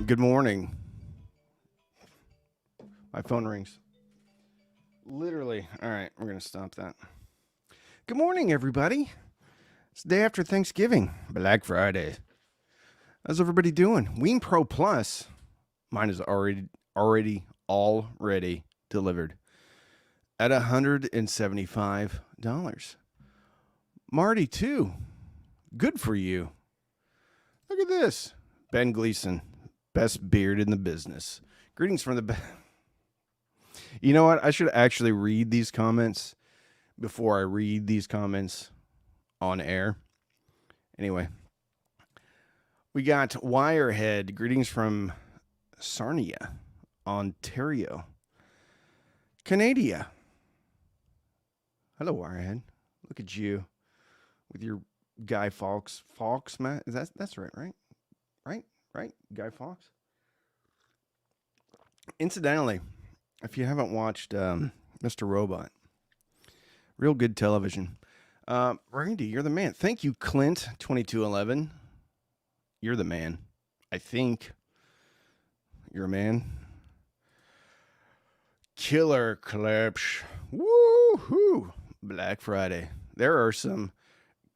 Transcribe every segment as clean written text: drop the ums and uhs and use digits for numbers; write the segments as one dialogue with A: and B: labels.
A: Good morning. My phone rings. Literally. All right, we're going to stop that. Good morning, everybody. It's the day after Thanksgiving, Black Friday. How's everybody doing? WIIM Pro Plus. Mine is already delivered at $175. Marty, too. Good for you. Look at this. Ben Gleason, best beard in the business. Greetings from the... You know what? I should actually read these comments before I read these comments on air. Anyway, we got Wirehead. Greetings from Sarnia, Ontario, Canada. Hello, Wirehead. Look at you with your Guy Fawkes. Fawkes, Matt? That's right? Right? Guy Fawkes? Incidentally, if you haven't watched Mr. Robot, real good television. Randy, you're the man. Thank you, Clint, 2211. You're the man. I think you're a man. Killer Clips. Woo-hoo. Black Friday. There are some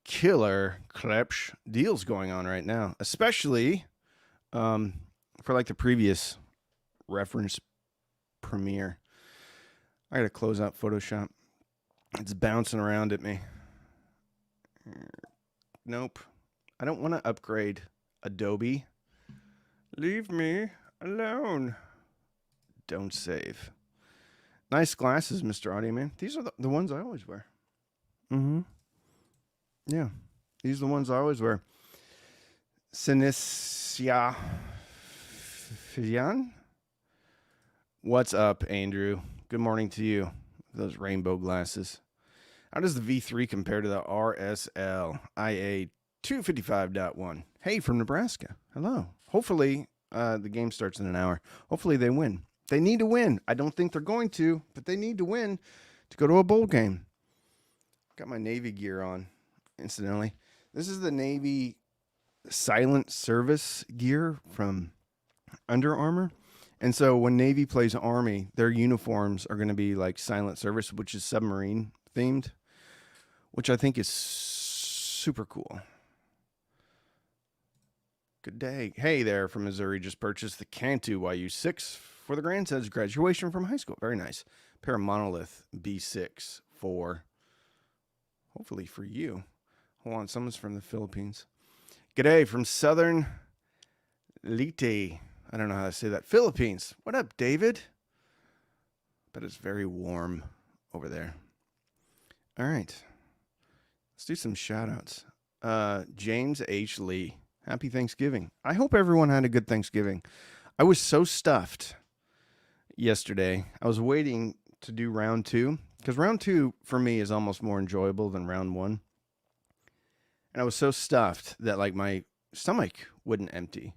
A: killer Clips deals going on right now, especially for like the previous reference Premiere. I gotta close out Photoshop. It's bouncing around at me. Nope. I don't want to upgrade Adobe. Leave me alone. Don't save. Nice glasses, Mr. Audio Man. These are the ones I always wear. Yeah. These are the ones I always wear. Sinisya Fian? What's up, Andrew? Good morning to you. Those rainbow glasses. How does the V3 compare to the RSL IA 255.1? Hey, from Nebraska. Hello. Hopefully, the game starts in an hour. Hopefully, they win. They need to win. I don't think they're going to, but they need to win to go to a bowl game. Got my Navy gear on, incidentally. This is the Navy silent service gear from Under Armour. And so when Navy plays Army, their uniforms are going to be like silent service, which is submarine themed, which I think is super cool. Good day. Hey there from Missouri. Just purchased the Cantu YU6 for the grandson's graduation from high school. Very nice. Pair of Monolith B6 for, hopefully for you. Hold on. Someone's from the Philippines. G'day from Southern Leyte. I don't know how to say that. Philippines. What up, David? But it's very warm over there. All right. Let's do some shout-outs. James H. Lee. Happy Thanksgiving. I hope everyone had a good Thanksgiving. I was so stuffed yesterday. I was waiting to do round two, because round two for me is almost more enjoyable than round one. And I was so stuffed that like my stomach wouldn't empty.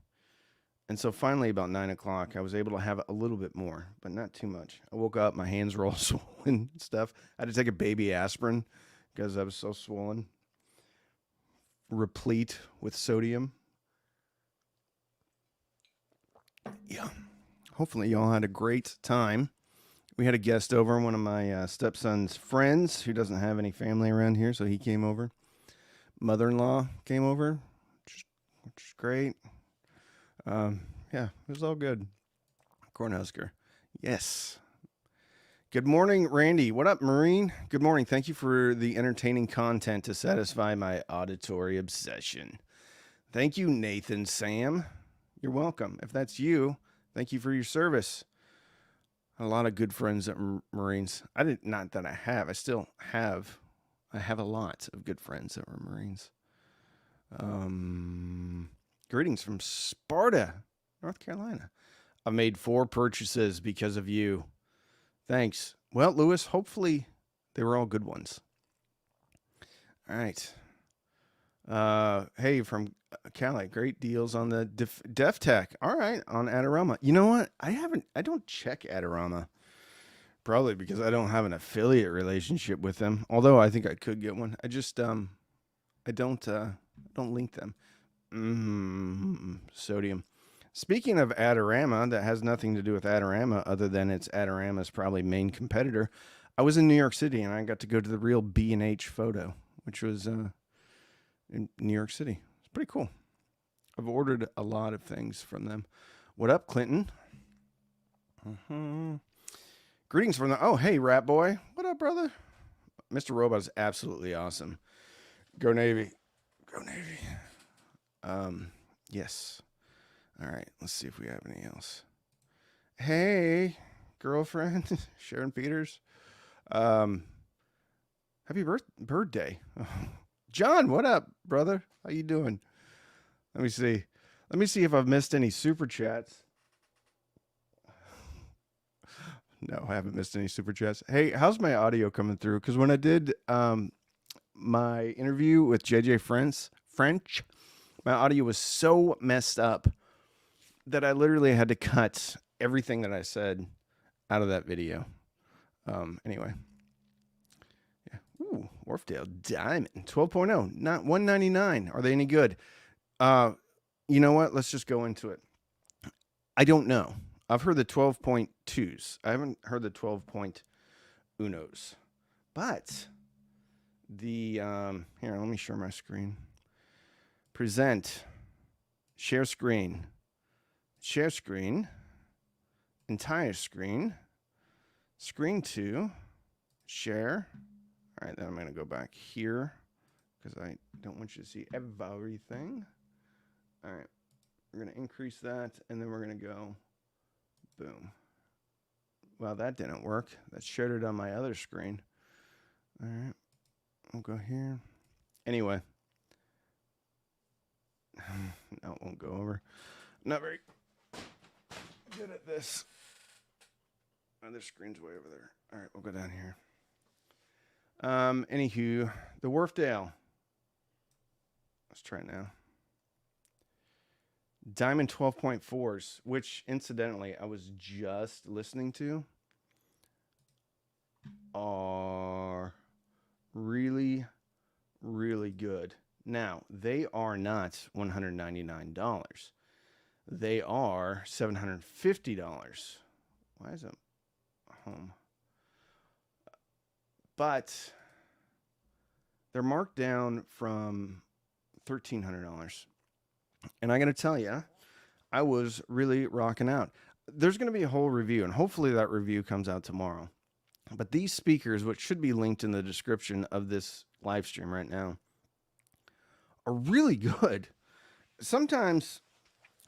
A: And so finally, about 9 o'clock, I was able to have a little bit more, but not too much. I woke up, my hands were all swollen and stuff. I had to take a baby aspirin because I was so swollen, replete with sodium. Yeah. Hopefully, y'all had a great time. We had a guest over, one of my stepson's friends who doesn't have any family around here, so he came over. Mother-in-law came over, which is great. Yeah, it was all good. Cornhusker. Yes. Good morning, Randy. What up, Marine? Good morning. Thank you for the entertaining content to satisfy my auditory obsession. Thank you, Nathan Sam. You're welcome. If that's you, thank you for your service. A lot of good friends at Marines. Not that I have. I still have. I have a lot of good friends that were Marines. Greetings from Sparta, North Carolina. I've made 4 purchases because of you. Thanks. Well, Lewis, hopefully they were all good ones. All right. Hey, from Cali, great deals on the Def Tech. All right, on Adorama. You know what? I don't check Adorama. Probably because I don't have an affiliate relationship with them. Although I think I could get one. I just I don't link them. Sodium. Speaking of Adorama, that has nothing to do with Adorama other than it's Adorama's probably main competitor. I was in New York City and I got to go to the real B&H Photo, which was in New York City. It's pretty cool. I've ordered a lot of things from them. What up, Clinton? Greetings from the... Oh, hey, Rat Boy. What up, brother? Mr. Robot is absolutely awesome. Go Navy. Go Navy. Yes. All right, let's see if we have any else. Hey, girlfriend, Sharon Peters. Happy birthday. John, what up, brother? How you doing? Let me see. Let me see if I've missed any super chats. No, I haven't missed any super chats. Hey, how's my audio coming through? Because when I did my interview with JJ French, my audio was so messed up that I literally had to cut everything that I said out of that video. Anyway. Yeah. Ooh, Wharfdale Diamond 12.0, not 199. Are they any good? You know what? Let's just go into it. I don't know. I've heard the 12.2s. I haven't heard the 12.1s. But the here, let me share my screen. Present. Share screen. Share screen, entire screen, screen 2, share. All right, then I'm going to go back here because I don't want you to see everything. All right, we're going to increase that, and then we're going to go, boom. Well, that didn't work. That shared it on my other screen. All right, we'll go here. Anyway. No, it won't go over. Not very good at this. Other screen's way over there. All right, we'll go down here. Anywho, the Wharfdale. Let's try it now. Diamond 12.4s, which incidentally I was just listening to, are really, really good. Now, they are not $199. They are $750. Why is it home? But they're marked down from $1,300. And I got to tell you, I was really rocking out. There's going to be a whole review, and hopefully that review comes out tomorrow. But these speakers, which should be linked in the description of this live stream right now, are really good. Sometimes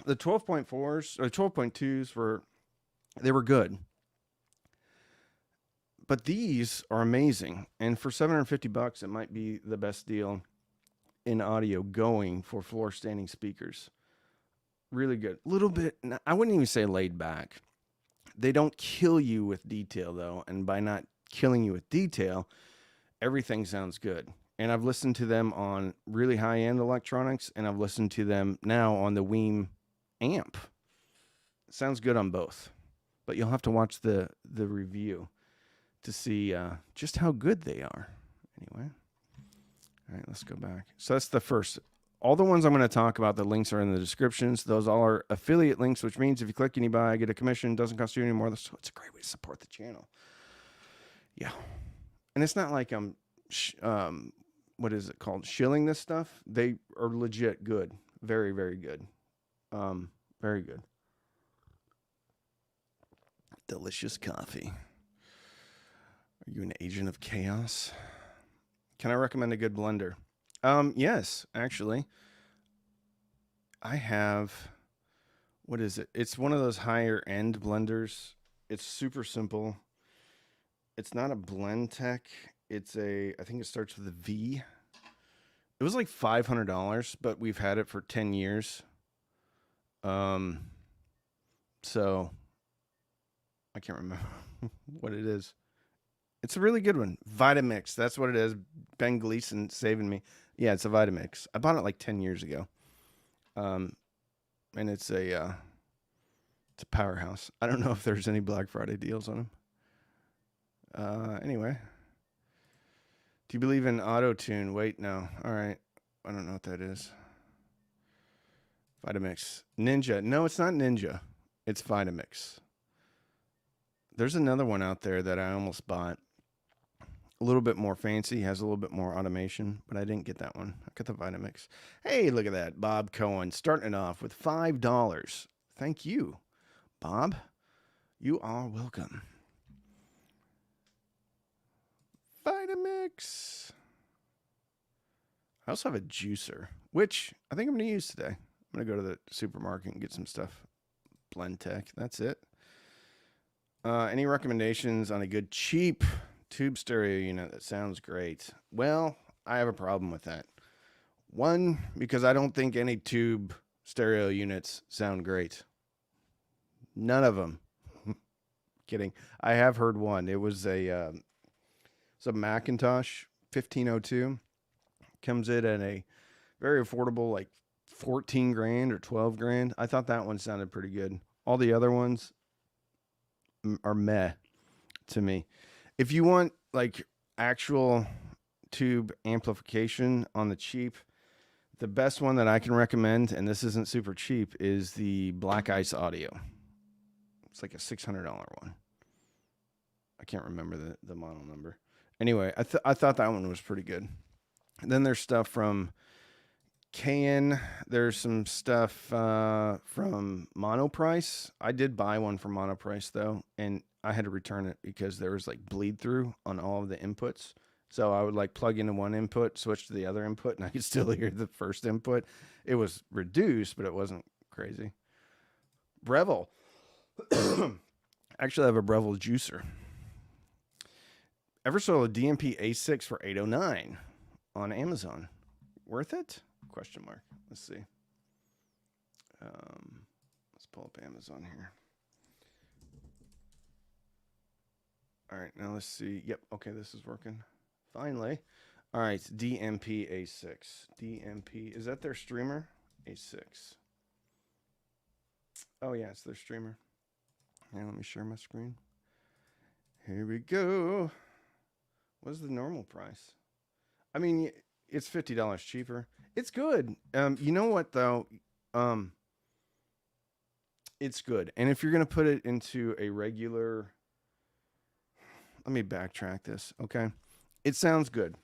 A: the 12.4s or 12.2s were good. But these are amazing. And for $750, it might be the best deal in audio going for floor standing speakers. Really good. A little bit, I wouldn't even say laid back. They don't kill you with detail though. And by not killing you with detail, everything sounds good. And I've listened to them on really high-end electronics, and I've listened to them now on the WIIM amp. Sounds good on both. But you'll have to watch the review to see just how good they are. Anyway. All right, let's go back. So that's the first. All the ones I'm going to talk about, the links are in the descriptions. Those all are affiliate links, which means if you click and you buy, I get a commission. Doesn't cost you any more. So it's a great way to support the channel. Yeah. And it's not like I'm... what is it called? Shilling this stuff. They are legit good. Very, very good. Very good. Delicious coffee. Are you an agent of chaos? Can I recommend a good blender? Yes, actually. I have, what is it? It's one of those higher end blenders. It's super simple. It's not a Blend Tech. It's I think it starts with a V. It was like $500, but we've had it for 10 years. So I can't remember what it is. It's a really good one. Vitamix. That's what it is. Ben Gleason saving me. Yeah, it's a Vitamix. I bought it like 10 years ago. And it's a powerhouse. I don't know if there's any Black Friday deals on them. Anyway. Do you believe in auto-tune? Wait, no. All right. I don't know what that is. Vitamix. Ninja. No, it's not Ninja. It's Vitamix. There's another one out there that I almost bought. A little bit more fancy, has a little bit more automation, but I didn't get that one. I got the Vitamix. Hey, look at that. Bob Cohen starting it off with $5. Thank you, Bob. You are welcome. Vitamix. I also have a juicer, which I think I'm going to use today. I'm going to go to the supermarket and get some stuff. Blend Tech. That's it. Any recommendations on a good, cheap tube stereo unit that sounds great? Well, I have a problem with that. One, because I don't think any tube stereo units sound great. None of them. Kidding. I have heard one. It was it's a Macintosh 1502. Comes in at a very affordable, like 14 grand or 12 grand. I thought that one sounded pretty good. All the other ones are meh to me. If you want like actual tube amplification on the cheap, the best one that I can recommend, and this isn't super cheap, is the Black Ice Audio. It's like a $600 one. I can't remember the model number. Anyway, I thought that one was pretty good. And then there's stuff from KN. There's some stuff from Monoprice. I did buy one from Monoprice though, and I had to return it because there was like bleed through on all of the inputs. So I would like plug into one input, switch to the other input, and I could still hear the first input. It was reduced, but it wasn't crazy. Breville. Actually, I have a Breville juicer. Eversole DMP A6 for $809 on Amazon. Worth it? Question mark. Let's see. Let's pull up Amazon here. All right, now let's see. Yep, okay, this is working. Finally. All right, DMP A6. DMP, is that their streamer? A6. Oh, yeah, it's their streamer. Now let me share my screen. Here we go. What's the normal price? I mean, it's $50 cheaper. It's good. You know what, though? It's good. And if you're going to put it into a regular... Let me backtrack this, okay? It sounds good.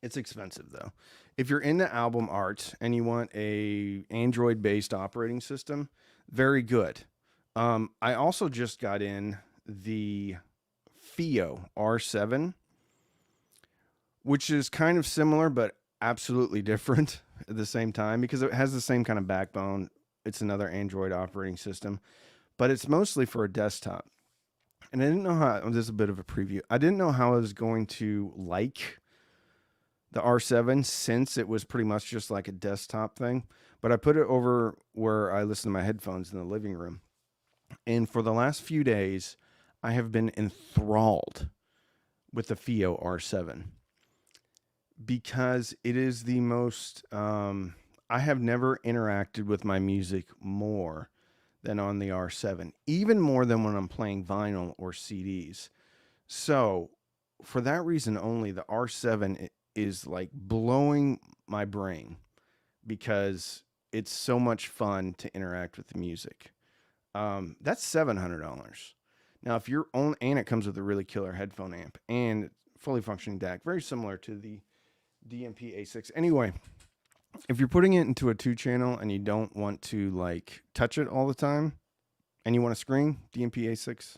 A: It's expensive, though. If you're into album art and you want a Android-based operating system, very good. I also just got in the Phono R7, which is kind of similar, but absolutely different at the same time because it has the same kind of backbone. It's another Android operating system, but it's mostly for a desktop. And I didn't know how, this is a bit of a preview. I didn't know how I was going to like the R7 since it was pretty much just like a desktop thing. But I put it over where I listen to my headphones in the living room. And for the last few days, I have been enthralled with the Phono R7 because it is the most, I have never interacted with my music more than on the R7, even more than when I'm playing vinyl or CDs. So for that reason only, the R7 is like blowing my brain because it's so much fun to interact with the music. That's $700. Now, if you're on, and it comes with a really killer headphone amp and fully functioning DAC, very similar to the DMP A6. Anyway, if you're putting it into a 2-channel and you don't want to like touch it all the time and you want a screen, DMP A6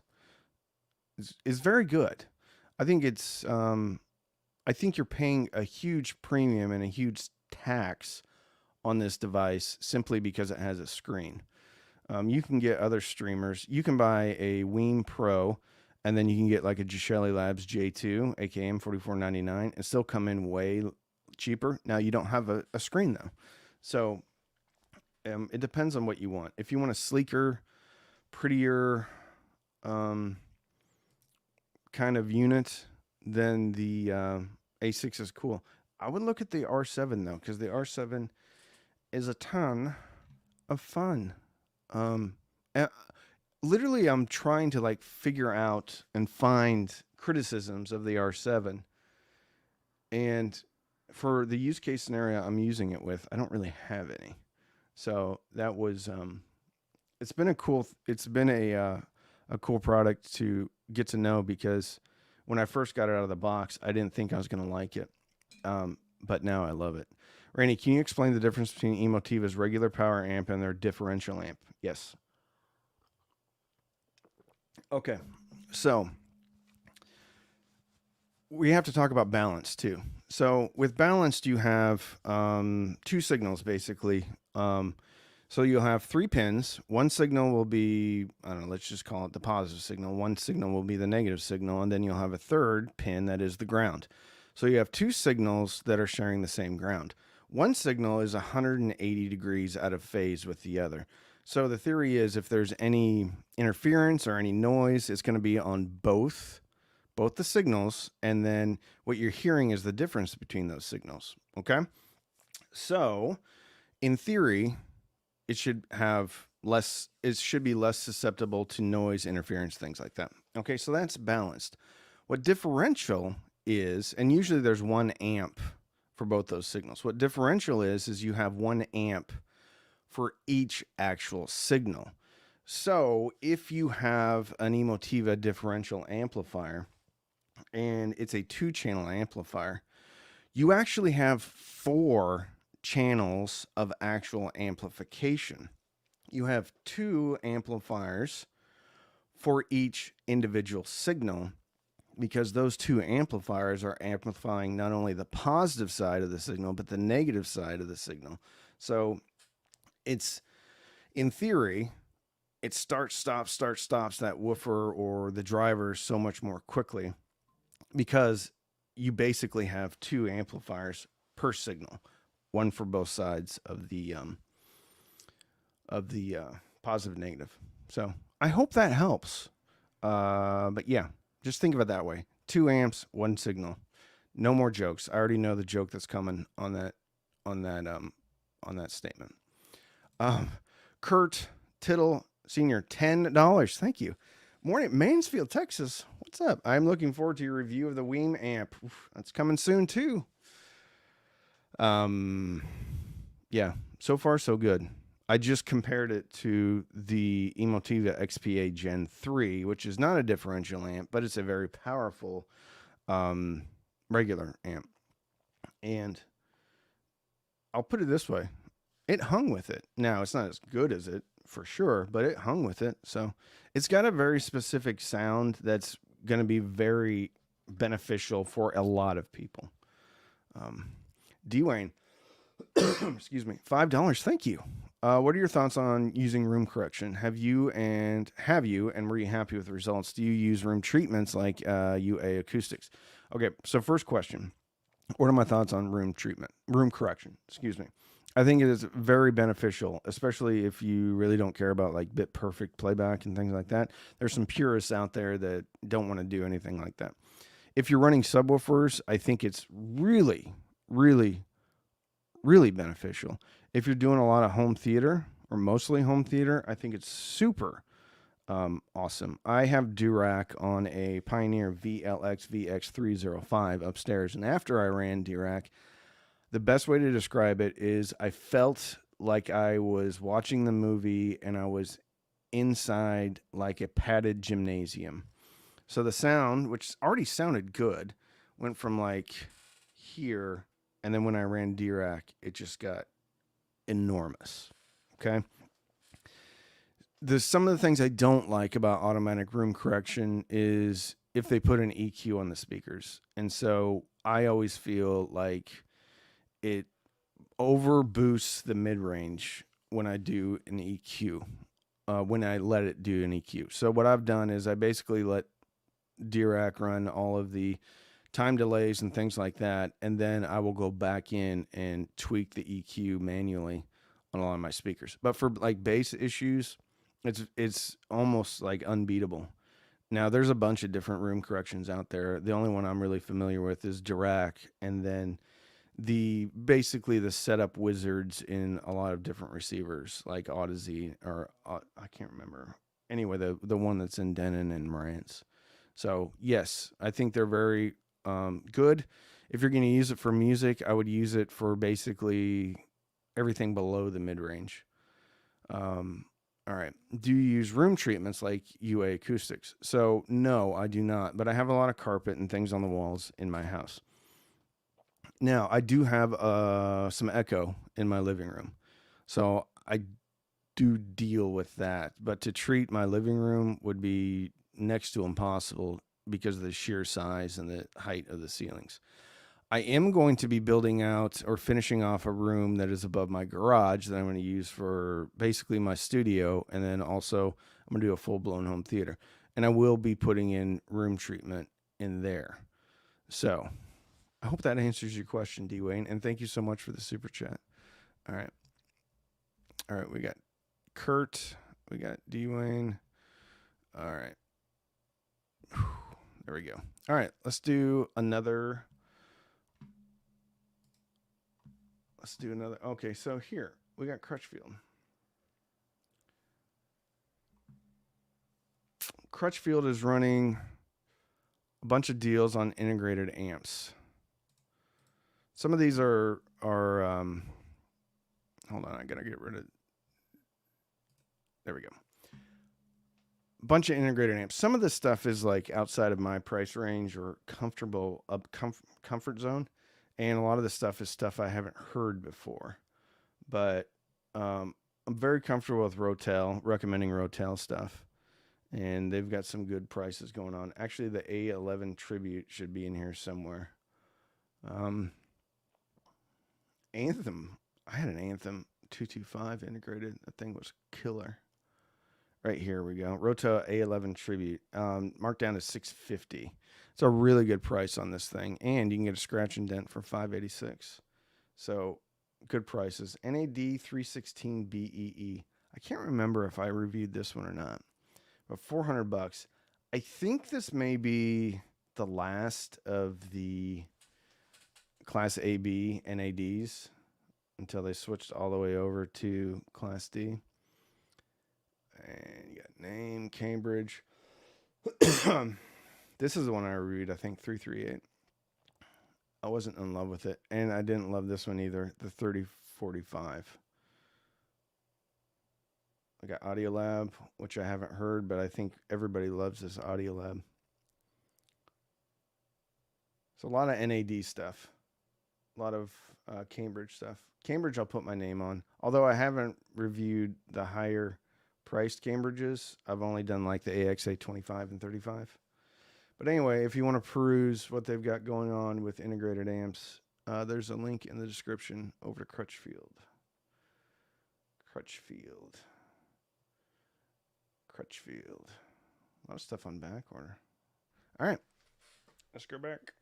A: is very good. I think it's, I think you're paying a huge premium and a huge tax on this device simply because it has a screen. You can get other streamers. You can buy a WIIM Pro, and then you can get like a Gishelli Labs J2, AKM $44.99, and still come in way cheaper. Now, you don't have a screen, though. So it depends on what you want. If you want a sleeker, prettier kind of unit, then the A6 is cool. I would look at the R7, though, because the R7 is a ton of fun. Literally, I'm trying to like figure out and find criticisms of the R7. And for the use case scenario I'm using it with, I don't really have any. So that was it's been a cool a cool product to get to know, because when I first got it out of the box, I didn't think I was going to like it. But now I love it. Randy, can you explain the difference between Emotiva's regular power amp and their differential amp? Yes. Okay. So we have to talk about balance too. So with balanced, you have two signals basically. So you'll have 3 pins. One signal will be, I don't know, let's just call it the positive signal. One signal will be the negative signal, and then you'll have a third pin that is the ground. So you have 2 signals that are sharing the same ground. One signal is 180 degrees out of phase with the other. So the theory is if there's any interference or any noise, it's going to be on both the signals, and then what you're hearing is the difference between those signals. Okay? So in theory, it should be less susceptible to noise, interference, things like that. Okay, so that's balanced. What differential is, and usually there's 1 amp for both those signals. What differential is you have 1 amp for each actual signal. So if you have an Emotiva differential amplifier, and it's a 2-channel amplifier, you actually have 4 channels of actual amplification. You have 2 amplifiers for each individual signal, because those 2 amplifiers are amplifying not only the positive side of the signal, but the negative side of the signal. So it's, in theory, it starts, stops that woofer or the driver so much more quickly, because you basically have 2 amplifiers per signal, one for both sides of the positive and negative. So I hope that helps. But yeah, just think of it that way: 2 amps, 1 signal. No more jokes. I already know the joke that's coming on that statement. Kurt Tittle Senior, $10. Thank you. Morning, Mansfield, Texas. What's up? I'm looking forward to your review of the WIIM amp. Oof, that's coming soon too. Yeah, so far so good. I just compared it to the Emotiva XPA Gen 3, which is not a differential amp, but it's a very powerful regular amp. And I'll put it this way: it hung with it. Now, it's not as good as it, for sure, but it hung with it. So it's got a very specific sound that's going to be very beneficial for a lot of people. Dwayne, excuse me, $5. Thank you. What are your thoughts on using room correction? Have you and were you happy with the results? Do you use room treatments like UA acoustics? Okay, so first question: what are my thoughts on room correction? Excuse me. I think it is very beneficial, especially if you really don't care about like bit perfect playback and things like that. There's some purists out there that don't want to do anything like that. If you're running subwoofers, I think it's really, really, really beneficial. If you're doing a lot of home theater or mostly home theater, I think it's super awesome. I have Dirac on a Pioneer VLX VX305 upstairs, and after I ran Dirac, the best way to describe it is I felt like I was watching the movie and I was inside like a padded gymnasium. So the sound, which already sounded good, went from like here, and then when I ran Dirac, it just got enormous. Okay. Some of the things I don't like about automatic room correction is if they put an EQ on the speakers. And so I always feel like it over boosts the mid range when I do an EQ, when I let it do an EQ. So what I've done is I basically let Dirac run all of the time delays and things like that, and then I will go back in and tweak the EQ manually on a lot of my speakers. But for like bass issues, it's almost like unbeatable. Now there's a bunch of different room corrections out there. The only one I'm really familiar with is Dirac, and then basically the setup wizards in a lot of different receivers like Odyssey or I can't remember. Anyway, the one that's in Denon and Marantz. So yes, I think they're very good. If you're going to use it for music, I would use it for basically everything below the mid-range. All right. Do you use room treatments like UA acoustics? So no, I do not, but I have a lot of carpet and things on the walls in my house. Now I do have some echo in my living room. So I do deal with that, but to treat my living room would be next to impossible because of the sheer size and the height of the ceilings. I am going to be building out or finishing off a room that is above my garage that I'm going to use for basically my studio. And then also I'm going to do a full blown home theater, and I will be putting in room treatment in there. So I hope that answers your question, D Wayne. And thank you so much for the super chat. All right. All right. We got Kurt. We got D Wayne. All right. There we go. All right. Let's do another. Okay, so here we got Crutchfield. Crutchfield is running a bunch of deals on integrated amps. Some of these are hold on, I gotta get rid of. There we go. A bunch of integrated amps. Some of this stuff is like outside of my price range or comfort zone. And a lot of the stuff is stuff I haven't heard before. But I'm very comfortable with Rotel, recommending Rotel stuff. And they've got some good prices going on. Actually, the A11 Tribute should be in here somewhere. Anthem. I had an Anthem 225 integrated. That thing was killer. Right here we go. Rotel A11 Tribute. Marked down to $650. It's a really good price on this thing, and you can get a scratch and dent for $586. So good prices. NAD 316 BEE. I can't remember if I reviewed this one or not, but $400. I think this may be the last of the Class AB NADs until they switched all the way over to Class D. And you got name, Cambridge. This is the one I reviewed, I think, 338. I wasn't in love with it, and I didn't love this one either, the 3045. I got Audiolab, which I haven't heard, but I think everybody loves this Audiolab. So a lot of NAD stuff, a lot of Cambridge stuff. Cambridge I'll put my name on, although I haven't reviewed the higher priced Cambridges. I've only done like the AXA 25 and 35. But anyway, if you want to peruse what they've got going on with integrated amps, there's a link in the description over to Crutchfield. Crutchfield. A lot of stuff on back order. All right. Let's go back.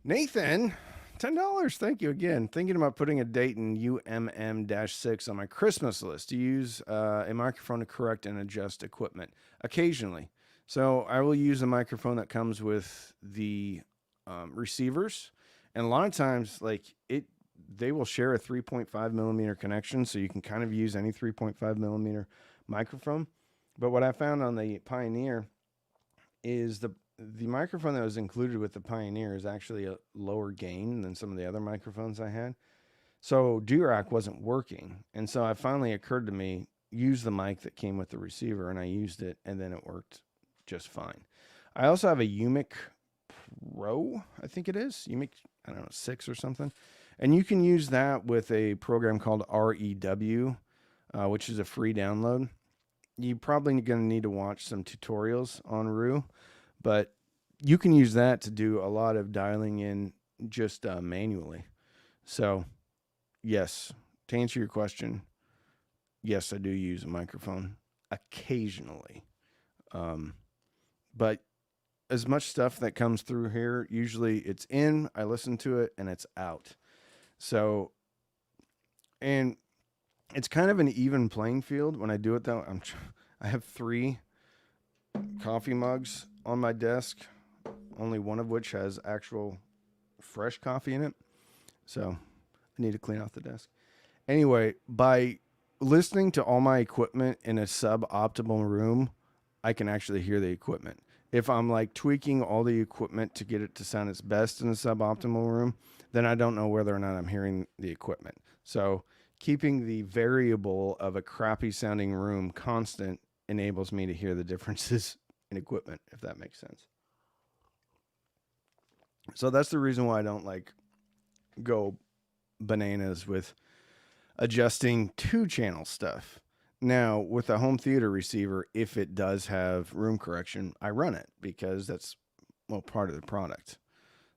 A: Nathan, $10. Thank you again. Thinking about putting a date in UMM-6 on my Christmas list to use a microphone to correct and adjust equipment occasionally. So I will use a microphone that comes with the receivers. And a lot of times, they will share a 3.5 millimeter connection. So you can kind of use any 3.5 millimeter microphone. But what I found on the Pioneer is the microphone that was included with the Pioneer is actually a lower gain than some of the other microphones I had. So Durac wasn't working. And so it finally occurred to me, use the mic that came with the receiver, and I used it, and then it worked just fine. I also have a UMIC Pro, I think it is. UMIC, 6 or something. And you can use that with a program called REW, which is a free download. You're probably going to need to watch some tutorials on REW. But you can use that to do a lot of dialing in just manually. So, yes, to answer your question, yes, I do use a microphone occasionally. But as much stuff that comes through here, usually it's in, I listen to it, and it's out. So, and it's kind of an even playing field when I do it, though. I have 3 coffee mugs on my desk, only one of which has actual fresh coffee in it. So I need to clean off the desk. Anyway, by listening to all my equipment in a suboptimal room, I can actually hear the equipment. If I'm like tweaking all the equipment to get it to sound its best in the suboptimal room, then I don't know whether or not I'm hearing the equipment. So keeping the variable of a crappy sounding room constant enables me to hear the differences in equipment, if that makes sense. So that's the reason why I don't like go bananas with adjusting 2-channel stuff. Now, with a home theater receiver, if it does have room correction, I run it because that's, well, part of the product.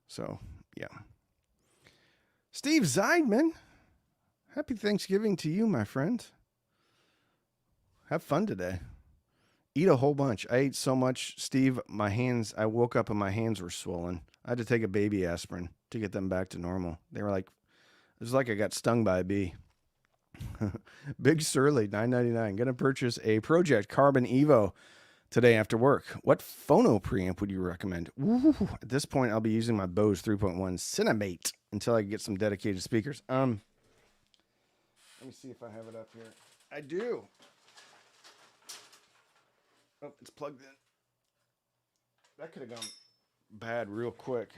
A: So, yeah. Steve Zeidman, happy Thanksgiving to you, my friend. Have fun today. Eat a whole bunch. I ate so much, Steve, I woke up and my hands were swollen. I had to take a baby aspirin to get them back to normal. They were like, it was like I got stung by a bee. Big Surly, $9.99. Gonna purchase a Project Carbon Evo today after work. What phono preamp would you recommend? Ooh, at this point, I'll be using my Bose 3.1 Cinemate until I get some dedicated speakers. Let me see if I have it up here. I do. Oh, it's plugged in. That could have gone bad real quick.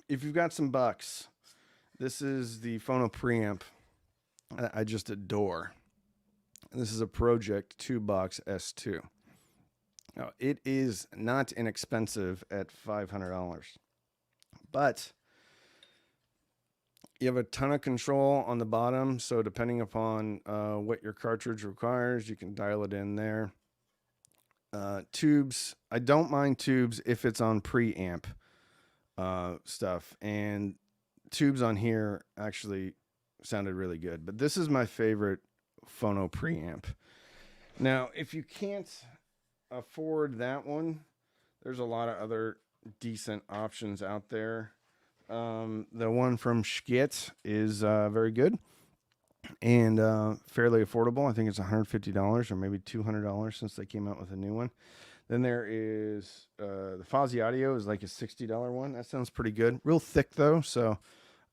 A: If you've got some bucks, this is the Phono preamp I just adore. This is a Project 2-box S2. Now, it is not inexpensive at $500, but you have a ton of control on the bottom. So depending upon what your cartridge requires, you can dial it in there. Tubes, I don't mind tubes if it's on preamp stuff, and tubes on here actually sounded really good, but this is my favorite Phono preamp. Now, if you can't afford that one, there's a lot of other decent options out there. The one from Schkit is very good and fairly affordable. I think it's $150 or maybe $200 since they came out with a new one. Then there is the Fozzy Audio is like a $60 one. That sounds pretty good. Real thick though, so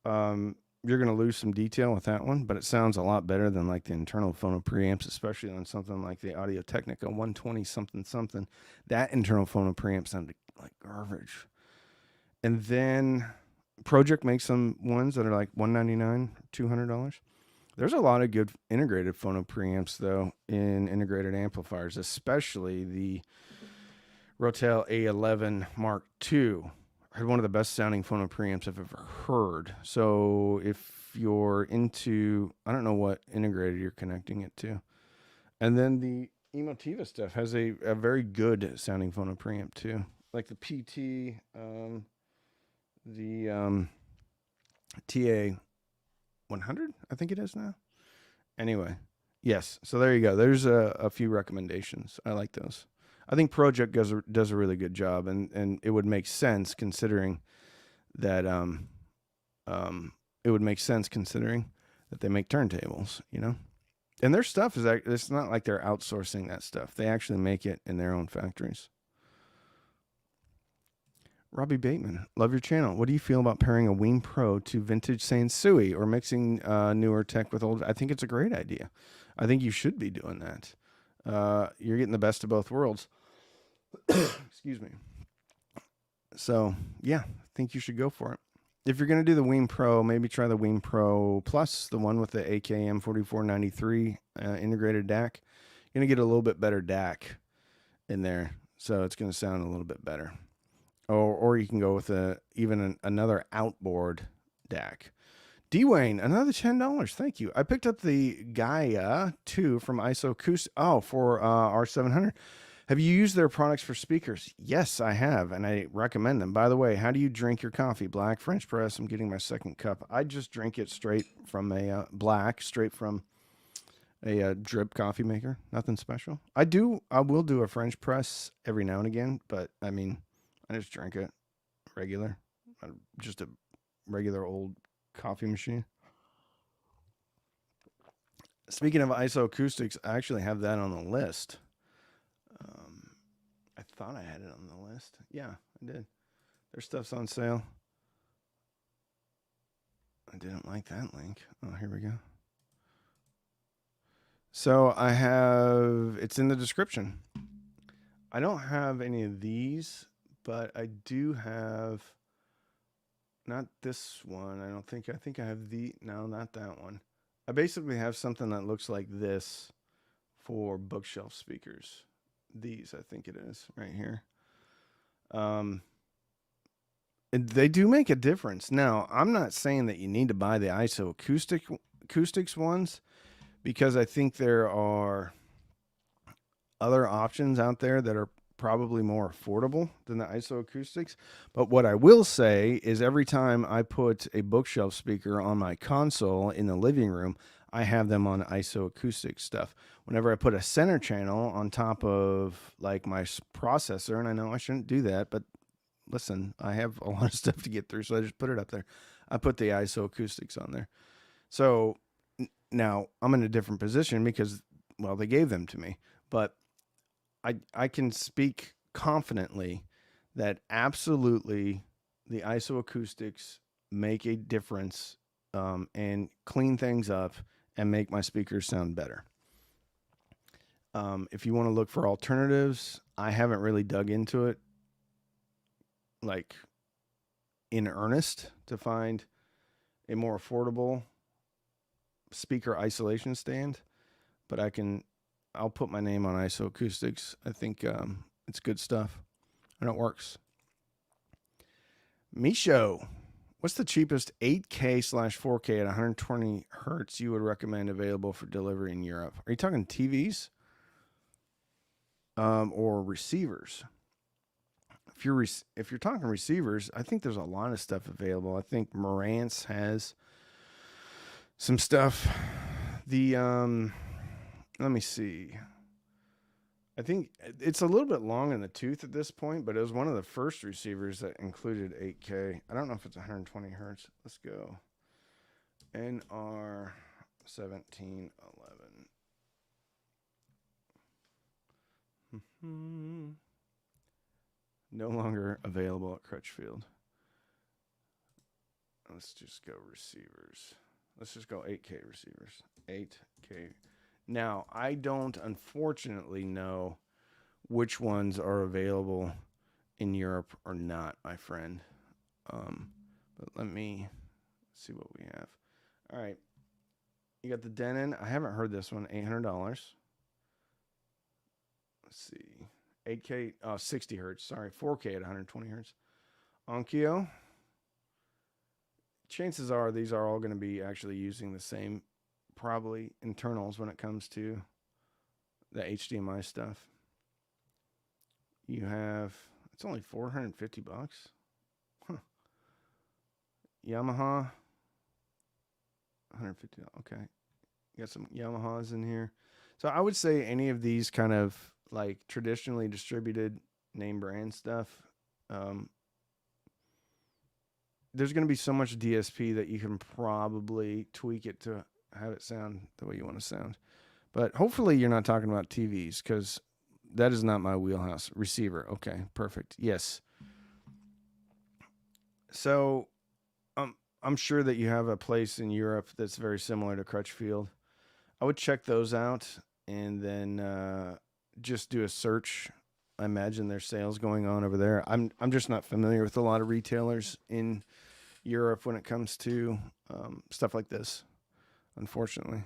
A: you're going to lose some detail with that one, but it sounds a lot better than like the internal Phono preamps, especially on something like the Audio Technica 120 something. That internal Phono preamp sounded like garbage. And then Project makes some ones that are like $199, $200. There's a lot of good integrated Phono preamps though in integrated amplifiers, especially the Rotel A11 Mark II. Had one of the best sounding Phono preamps I've ever heard. So if you're into, I don't know what integrated you're connecting it to. And then the Emotiva stuff has a very good sounding Phono preamp too. Like the PT, the TA 100, I think it is now. Anyway, yes. So there you go. There's a few recommendations. I like those. I think Project does a really good job, and it would make sense considering that they make turntables, you know. And their stuff it's not like they're outsourcing that stuff. They actually make it in their own factories. Robbie Bateman, love your channel. What do you feel about pairing a WIIM Pro to vintage Sansui or mixing newer tech with old? I think it's a great idea. I think you should be doing that. You're getting the best of both worlds. Excuse me. So, yeah, I think you should go for it. If you're going to do the WIIM Pro, maybe try the WIIM Pro Plus, the one with the AKM 4493 integrated DAC. You're going to get a little bit better DAC in there, so it's going to sound a little bit better. Or you can go with another outboard DAC. Dwayne, another $10. Thank you. I picked up the Gaia 2 from ISO Acoustics. Oh, for R700. Have you used their products for speakers? Yes, I have, and I recommend them. By the way, how do you drink your coffee? Black, French press. I'm getting my second cup. I just drink it straight from a straight from a drip coffee maker. Nothing special. I will do a French press every now and again, but I mean, I just drink it regular. Just a regular old coffee machine. Speaking of ISO Acoustics, I actually have that on the list. I thought I had it on the list. Yeah, I did. Their stuff's on sale. I didn't like that link. Oh, here we go. So it's in the description. I don't have any of these, but I do have not this one. I don't think. I think I have no, not that one. I basically have something that looks like this for bookshelf speakers. These, I think it is right here. They do make a difference. Now, I'm not saying that you need to buy the acoustics ones because I think there are other options out there that are probably more affordable than the isoacoustics. But what I will say is every time I put a bookshelf speaker on my console in the living room, I have them on isoacoustic stuff. Whenever I put a center channel on top of like my processor, and I know I shouldn't do that, but listen, I have a lot of stuff to get through, so I just put it up there. I put the isoacoustics on there. So now I'm in a different position because, well, they gave them to me, but I can speak confidently that absolutely the isoacoustics make a difference and clean things up and make my speakers sound better. If you want to look for alternatives, I haven't really dug into it like in earnest to find a more affordable speaker isolation stand, but I'll put my name on isoacoustics. I think it's good stuff and it works. Misho, what's the cheapest 8K/4K at 120 hertz you would recommend available for delivery in Europe? Are you talking TVs or receivers? If you're talking receivers, I think there's a lot of stuff available. I think Marantz has some stuff. Let me see. I think it's a little bit long in the tooth at this point, but it was one of the first receivers that included 8K. I don't know if it's 120 hertz. Let's go. NR1711. No longer available at Crutchfield. Let's just go receivers. Let's just go 8K receivers. 8K. Now, I don't unfortunately know which ones are available in Europe or not, my friend. But let me see what we have. All right. You got the Denon. I haven't heard this one. $800. Let's see. 8K, 60 hertz. Sorry, 4K at 120 hertz. Onkyo. Chances are these are all going to be actually using the same, probably, internals when it comes to the HDMI stuff. You have, it's only $450. Huh. Yamaha. $150. Okay. You got some Yamahas in here. So I would say any of these kind of like traditionally distributed name brand stuff, there's going to be so much DSP that you can probably tweak it to have it sound the way you want to sound. But hopefully you're not talking about TVs because that is not my wheelhouse. Receiver. Okay, perfect. Yes. So I'm sure that you have a place in Europe that's very similar to Crutchfield. I would check those out and then just do a search. I imagine there's sales going on over there. I'm just not familiar with a lot of retailers in Europe when it comes to stuff like this, unfortunately.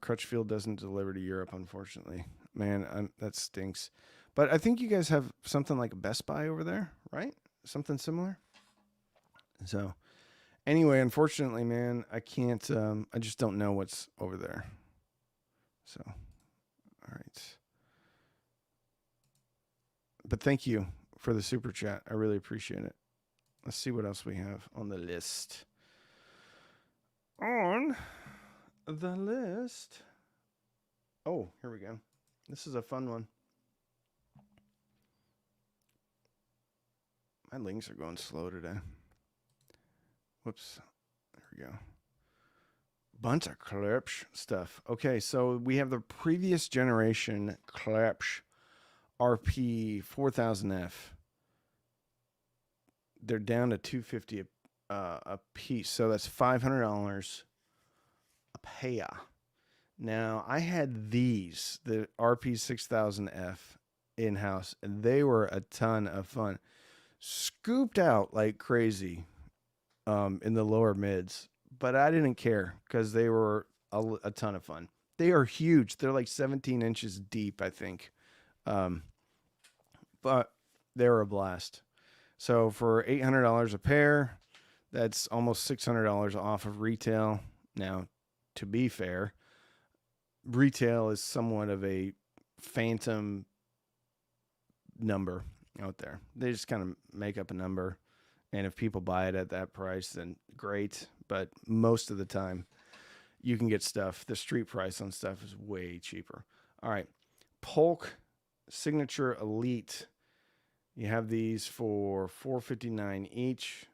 A: Crutchfield doesn't deliver to Europe, unfortunately. Man, that stinks. But I think you guys have something like a Best Buy over there, right? Something similar? So, anyway, unfortunately, man, I can't, I just don't know what's over there. So, all right. But thank you for the super chat. I really appreciate it. Let's see what else we have on the list. On the list. Oh, here we go. This is a fun one. My links are going slow today. Whoops. There we go. Bunch of Klipsch stuff. Okay, so we have the previous generation Klipsch RP 4000F. They're down to $250 a piece, so that's $500 a pair. Now I had these, the RP 6000F, in-house, and they were a ton of fun. Scooped out like crazy in the lower mids, but I didn't care because they were a ton of fun. They are huge. They're like 17 inches deep, I think. Um, but they were a blast. So for $800 a pair, that's almost $600 off of retail. Now, to be fair, retail is somewhat of a phantom number out there. They just kind of make up a number. And if people buy it at that price, then great. But most of the time, you can get stuff. The street price on stuff is way cheaper. All right. Polk Signature Elite. You have these for $459 each.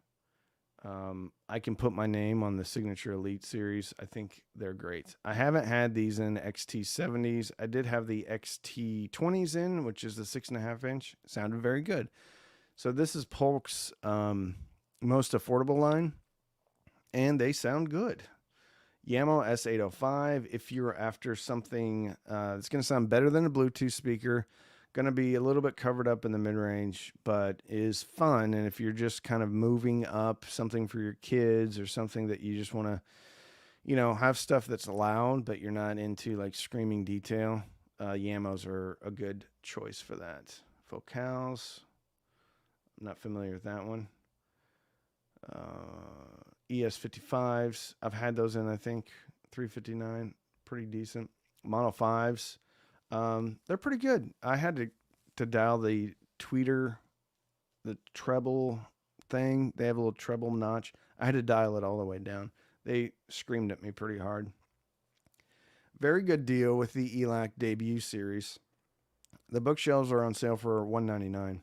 A: I can put my name on the Signature Elite series. I think they're great. I haven't had these in XT70s. I did have the XT20s in, which is the 6.5 inch. Sounded very good. So this is Polk's most affordable line, and they sound good. Yamaha S805. If you're after something that's going to sound better than a Bluetooth speaker, going to be a little bit covered up in the mid-range, but is fun. And if you're just kind of moving up something for your kids or something that you just want to, you know, have stuff that's loud, but you're not into like screaming detail, Yamos are a good choice for that. Focals. I'm not familiar with that one. ES55s. I've had those in, I think, 359. Pretty decent. Mono 5s. They're pretty good. I had to dial the tweeter, the treble thing. They have a little treble notch. I had to dial it all the way down. They screamed at me pretty hard. Very good deal with the ELAC debut series. The bookshelves are on sale for $199,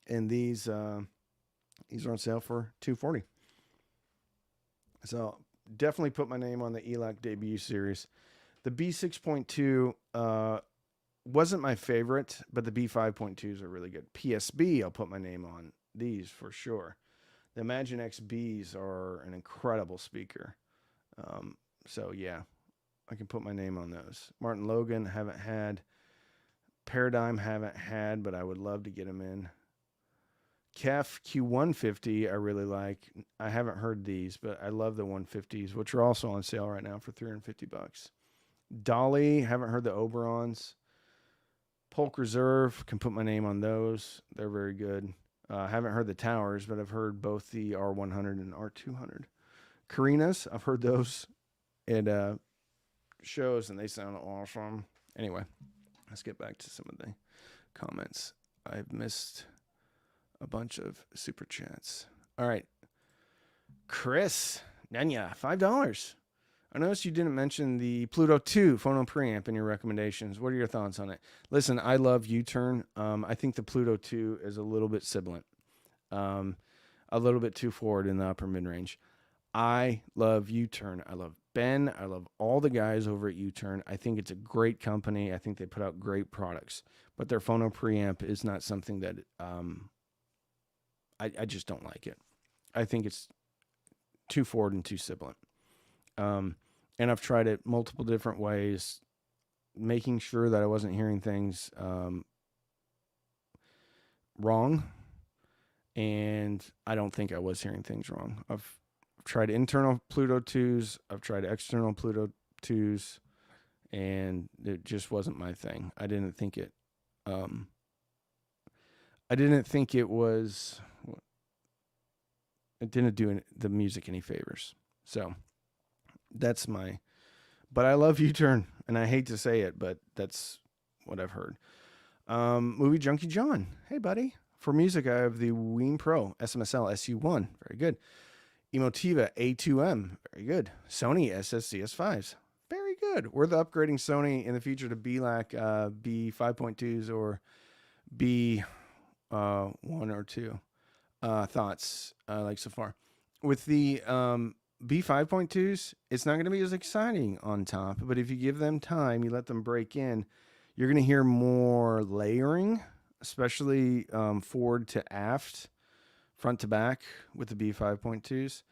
A: and these are on sale for $240. So definitely put my name on the ELAC debut series. The B6.2 wasn't my favorite, but the B5.2s are really good. PSB, I'll put my name on these for sure. The Imagine XBs are an incredible speaker. So yeah, I can put my name on those. Martin Logan, haven't had. Paradigm, haven't had, but I would love to get them in. Kef Q150, I really like. I haven't heard these, but I love the 150s, which are also on sale right now for $350. Dolly, haven't heard the Oberons. Polk Reserve, can put my name on those. They're very good. Haven't heard the Towers, but I've heard both the R100 and R200. Carinas, I've heard those at shows, and they sound awesome. Anyway, let's get back to some of the comments. I've missed a bunch of super chats. All right. Chris, Nanya, $5. I noticed you didn't mention the Pluto 2 Phono preamp in your recommendations. What are your thoughts on it? Listen, I love U-Turn. I think the Pluto 2 is a little bit sibilant. A little bit too forward in the upper mid-range. I love U-Turn. I love Ben. I love all the guys over at U-Turn. I think it's a great company. I think they put out great products. But their Phono preamp is not something that I just don't like it. I think it's too forward and too sibilant. And I've tried it multiple different ways, making sure that I wasn't hearing things wrong. And I don't think I was hearing things wrong. I've tried internal Pluto 2s. I've tried external Pluto 2s. And it just wasn't my thing. I didn't think it was... It didn't do the music any favors. So... That's but I love U-Turn, and I hate to say it, but that's what I've heard. Movie Junkie John. Hey, buddy. For music, I have the WIIM Pro SMSL SU1. Very good. Emotiva A2M. Very good. Sony SSCS5s. Very good. We're the upgrading Sony in the future to BLAC B5.2s or B1 or 2. Thoughts like so far. With the... B5.2s, it's not going to be as exciting on top, but if you give them time, you let them break in, you're going to hear more layering, especially forward to aft, front to back with the B5.2s.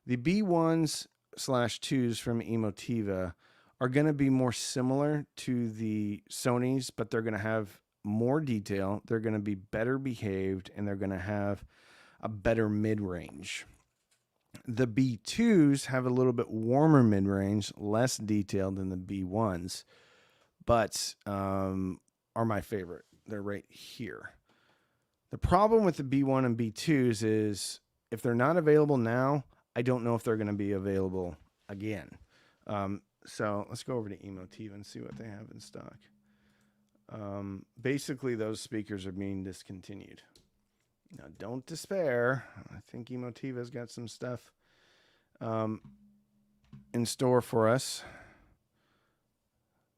A: The B1s/2s from Emotiva are going to be more similar to the Sonys, but they're going to have more detail, they're going to be better behaved, and they're going to have a better mid-range. The B2s have a little bit warmer mid-range, less detailed than the B1s, but are my favorite. They're right here. The problem with the B1 and B2s is if they're not available now, I don't know if they're going to be available again. So let's go over to Emotiva and see what they have in stock. Basically, those speakers are being discontinued. Now, don't despair. I think Emotiva's got some stuff in store for us.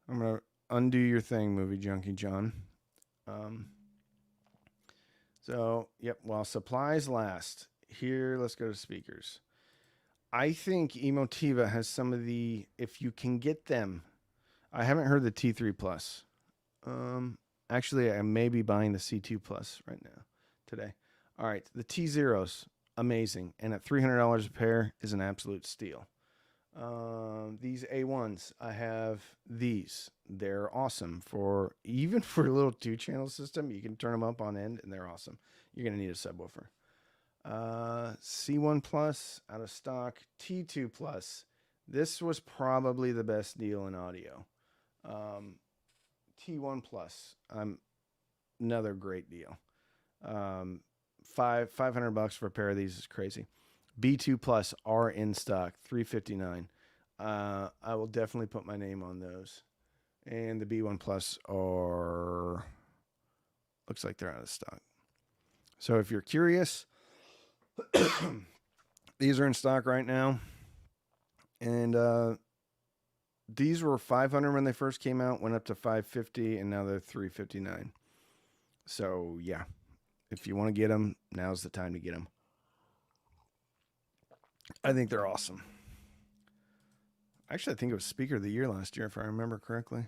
A: I'm going to undo your thing, Movie Junkie John. So, yep, while supplies last, here, let's go to speakers. I think Emotiva has some of the, if you can get them, I haven't heard the T3 Plus. Actually, I may be buying the C2 Plus right now, today. All right, the T0s, amazing. And at $300 a pair is an absolute steal. These A1s, I have these. They're awesome even for a little 2-channel system. You can turn them up on end and they're awesome. You're going to need a subwoofer. C1 Plus out of stock. T2 Plus. This was probably the best deal in audio. T1 Plus. Another great deal. $500 for a pair of these is crazy. B2 Plus are in stock, $359. I will definitely put my name on those. And the B1 Plus are, looks like they're out of stock. So if you're curious, these are in stock right now. And these were $500 when they first came out, went up to $550, and now they're $359. So yeah, if you want to get them, now's the time to get them. I think they're awesome. Actually, I think it was Speaker of the Year last year, if I remember correctly.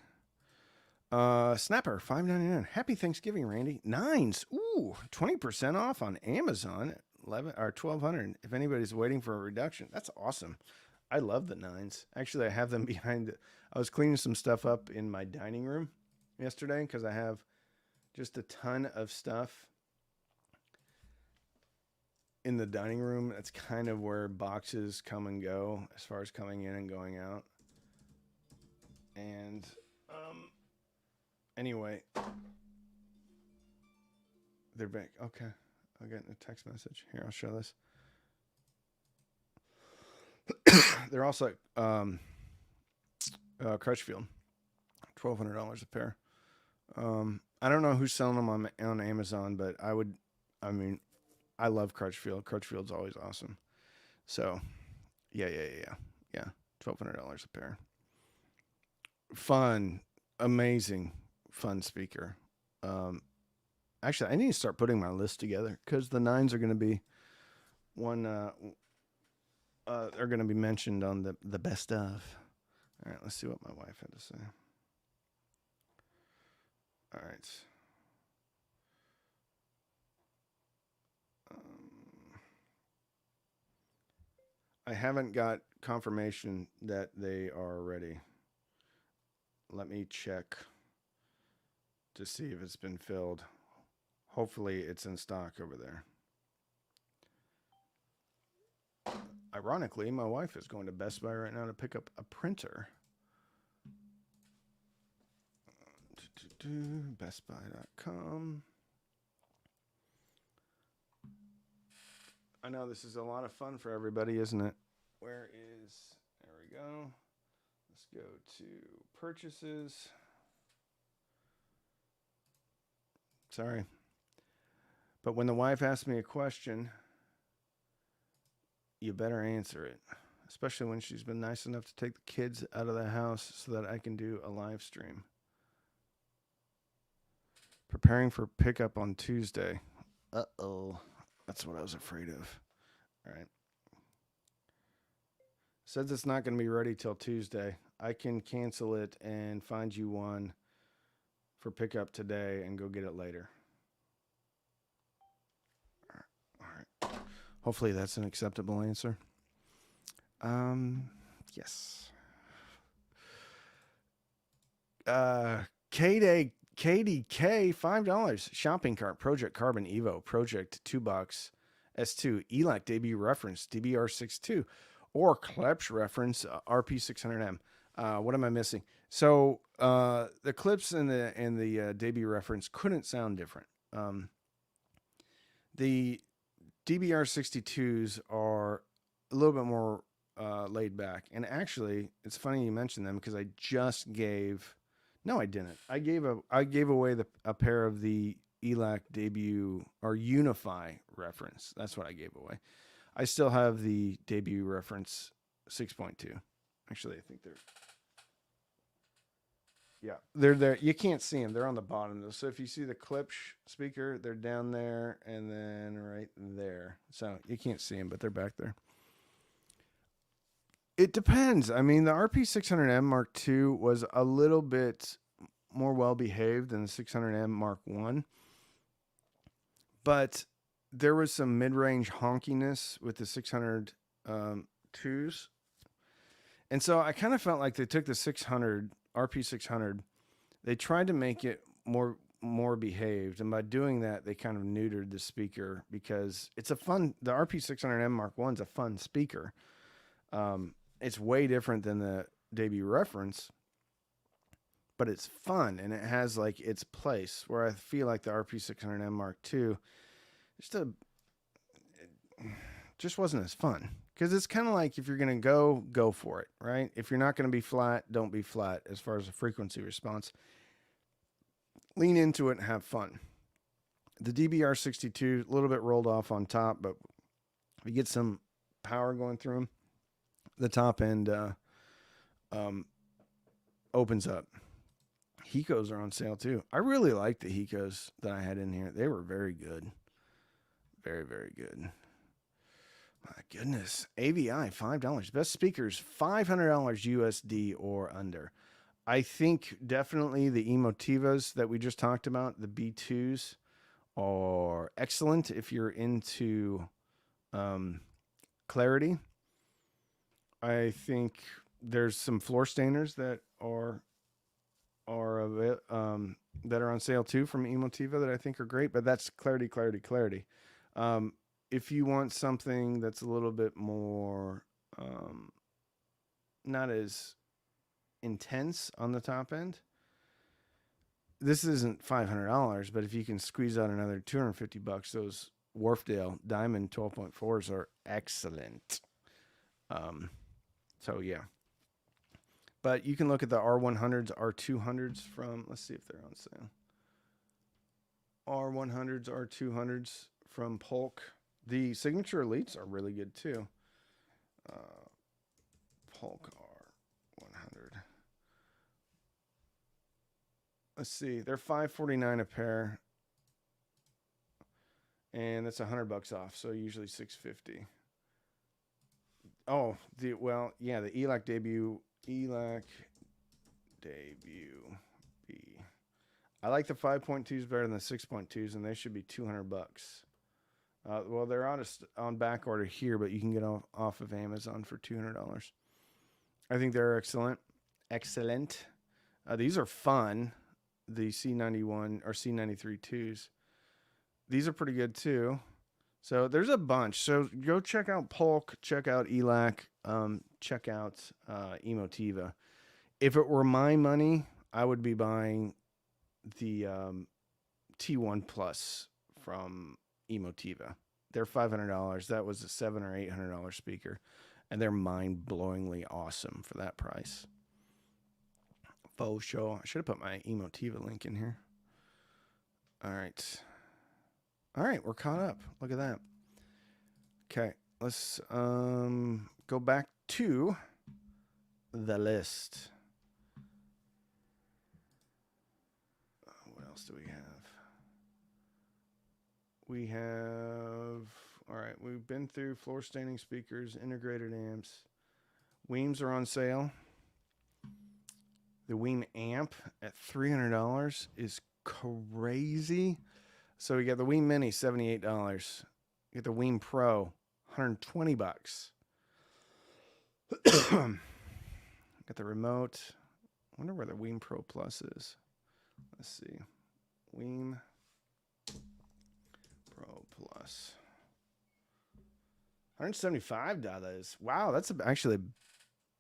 A: Snapper, $5.99. Happy Thanksgiving, Randy. Nines. Ooh, 20% off on Amazon. 11 or $1,200. If anybody's waiting for a reduction, that's awesome. I love the nines. Actually, I have them behind. I was cleaning some stuff up in my dining room yesterday because I have just a ton of stuff in the dining room. That's kind of where boxes come and go as far as coming in and going out. And anyway, they're back. Okay, I'll get a text message here. I'll show this. They're also Crutchfield, $1,200 a pair. I don't know who's selling them on Amazon, but I mean, I love Crutchfield. Crutchfield's always awesome. So, yeah. $1,200 a pair. Fun, amazing, fun speaker. Actually, I need to start putting my list together because the nines are going to be one. They're going to be mentioned on the best of. All right, let's see what my wife had to say. All right. I haven't got confirmation that they are ready. Let me check to see if it's been filled. Hopefully it's in stock over there. Ironically, my wife is going to Best Buy right now to pick up a printer. bestbuy.com. I know this is a lot of fun for everybody, isn't it? There we go. Let's go to purchases. Sorry. But when the wife asks me a question, you better answer it. Especially when she's been nice enough to take the kids out of the house so that I can do a live stream. Preparing for pickup on Tuesday. Uh-oh. That's what I was afraid of. All right. Says it's not going to be ready till Tuesday. I can cancel it and find you one for pickup today and go get it later. All right. Hopefully that's an acceptable answer. Yes. K-Day KDK, $5. Shopping cart, Project Carbon Evo, Project $2. S2, ELAC debut reference, DBR62, or Klipsch reference, RP600M. What am I missing? So the clips and the debut reference couldn't sound different. The DBR62s are a little bit more laid back. And actually, it's funny you mentioned them because I just gave... No, I didn't. I gave away a pair of the ELAC debut or Unify reference. That's what I gave away. I still have the debut reference 6.2. Actually, I think they're there. You can't see them. They're on the bottom though. So if you see the Klipsch speaker, they're down there and then right there. So you can't see them, but they're back there. It depends. I mean, the RP600M Mark II was a little bit more well-behaved than the 600M Mark I. But there was some mid-range honkiness with the 600 2s. And so I kind of felt like they took the 600, RP600, they tried to make it more behaved. And by doing that, they kind of neutered the speaker because the RP600M Mark I is a fun speaker. It's way different than the debut reference, but it's fun and it has like its place. Where I feel like the RP600M Mark II just wasn't as fun because it's kind of like if you're gonna go for it, right? If you're not gonna be flat, don't be flat. As far as the frequency response, lean into it and have fun. The DBR62 a little bit rolled off on top, but you get some power going through them. The top end opens up. Hikos are on sale too. I really like the Hikos that I had in here. They were very good. Very, very good. My goodness. AVI, $5. Best speakers, $500 USD or under. I think definitely the Emotivas that we just talked about, the B2s, are excellent if you're into clarity. I think there's some floor stainers that are on sale too from Emotiva that I think are great, but that's clarity. If you want something that's a little bit more not as intense on the top end, this isn't $500, but if you can squeeze out another $250, those Wharfdale Diamond 12.4s are excellent. So yeah, but you can look at the R100s, R200s from, let's see if they're on sale. R100s, R200s from Polk. The Signature Elites are really good too. Polk R100. Let's see, they're $549 a pair, and that's $100 off. So usually $650. Oh, the ELAC debut B. I like the 5.2s better than the 6.2s, and they should be $200. Well, they're on back order here, but you can get off of Amazon for $200. I think they're excellent. These are fun. The C91 or C93 2s. These are pretty good too. So there's a bunch. So go check out Polk, check out ELAC, check out Emotiva. If it were my money, I would be buying the T1 Plus from Emotiva. They're $500. That was a $700 or $800 speaker, and they're mind-blowingly awesome for that price. Faux show. I should have put my Emotiva link in here. All right, we're caught up. Look at that. Okay, let's go back to the list. What else do we have? All right, we've been through floor staining speakers, integrated amps. WIIMs are on sale. The WIIM amp at $300 is crazy. So we got the WIIM Mini, $78. You get the WIIM Pro, $120. Got the remote. I wonder where the WIIM Pro Plus is. Let's see. WIIM Pro Plus. $175. Wow, that's actually a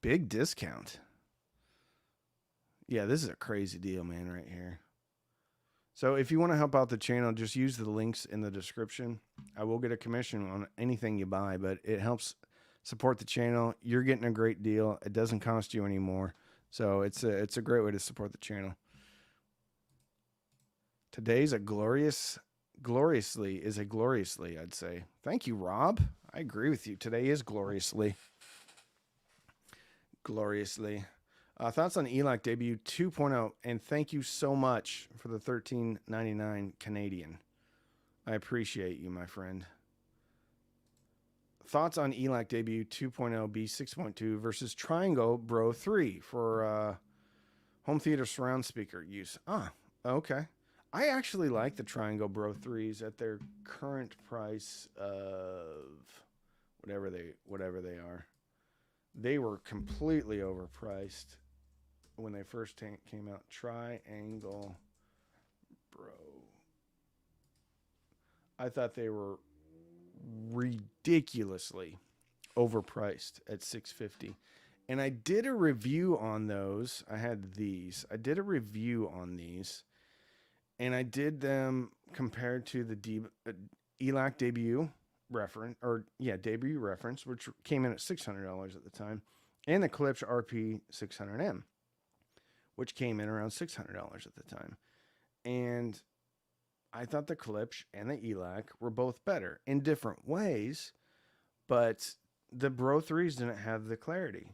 A: big discount. Yeah, this is a crazy deal, man, right here. So if you want to help out the channel, just use the links in the description. I will get a commission on anything you buy, but it helps support the channel. You're getting a great deal. It doesn't cost you anymore. So it's a great way to support the channel. Today's a gloriously, I'd say. Thank you, Rob. I agree with you. Today is gloriously. Thoughts on ELAC debut 2.0, and thank you so much for the $13.99 Canadian. I appreciate you, my friend. Thoughts on ELAC debut 2.0 B6.2 versus Triangle Bro 3 for home theater surround speaker use. Okay. I actually like the Triangle Bro 3s at their current price of whatever they are. They were completely overpriced when they first came out. Triangle Bro. I thought they were ridiculously overpriced at $650. And I did a review on those. I had these. I did a review on these. And I did them compared to the ELAC debut reference, debut reference, which came in at $600 at the time, and the Klipsch RP 600M, which came in around $600 at the time. And I thought the Klipsch and the ELAC were both better in different ways, but the Bro 3s didn't have the clarity.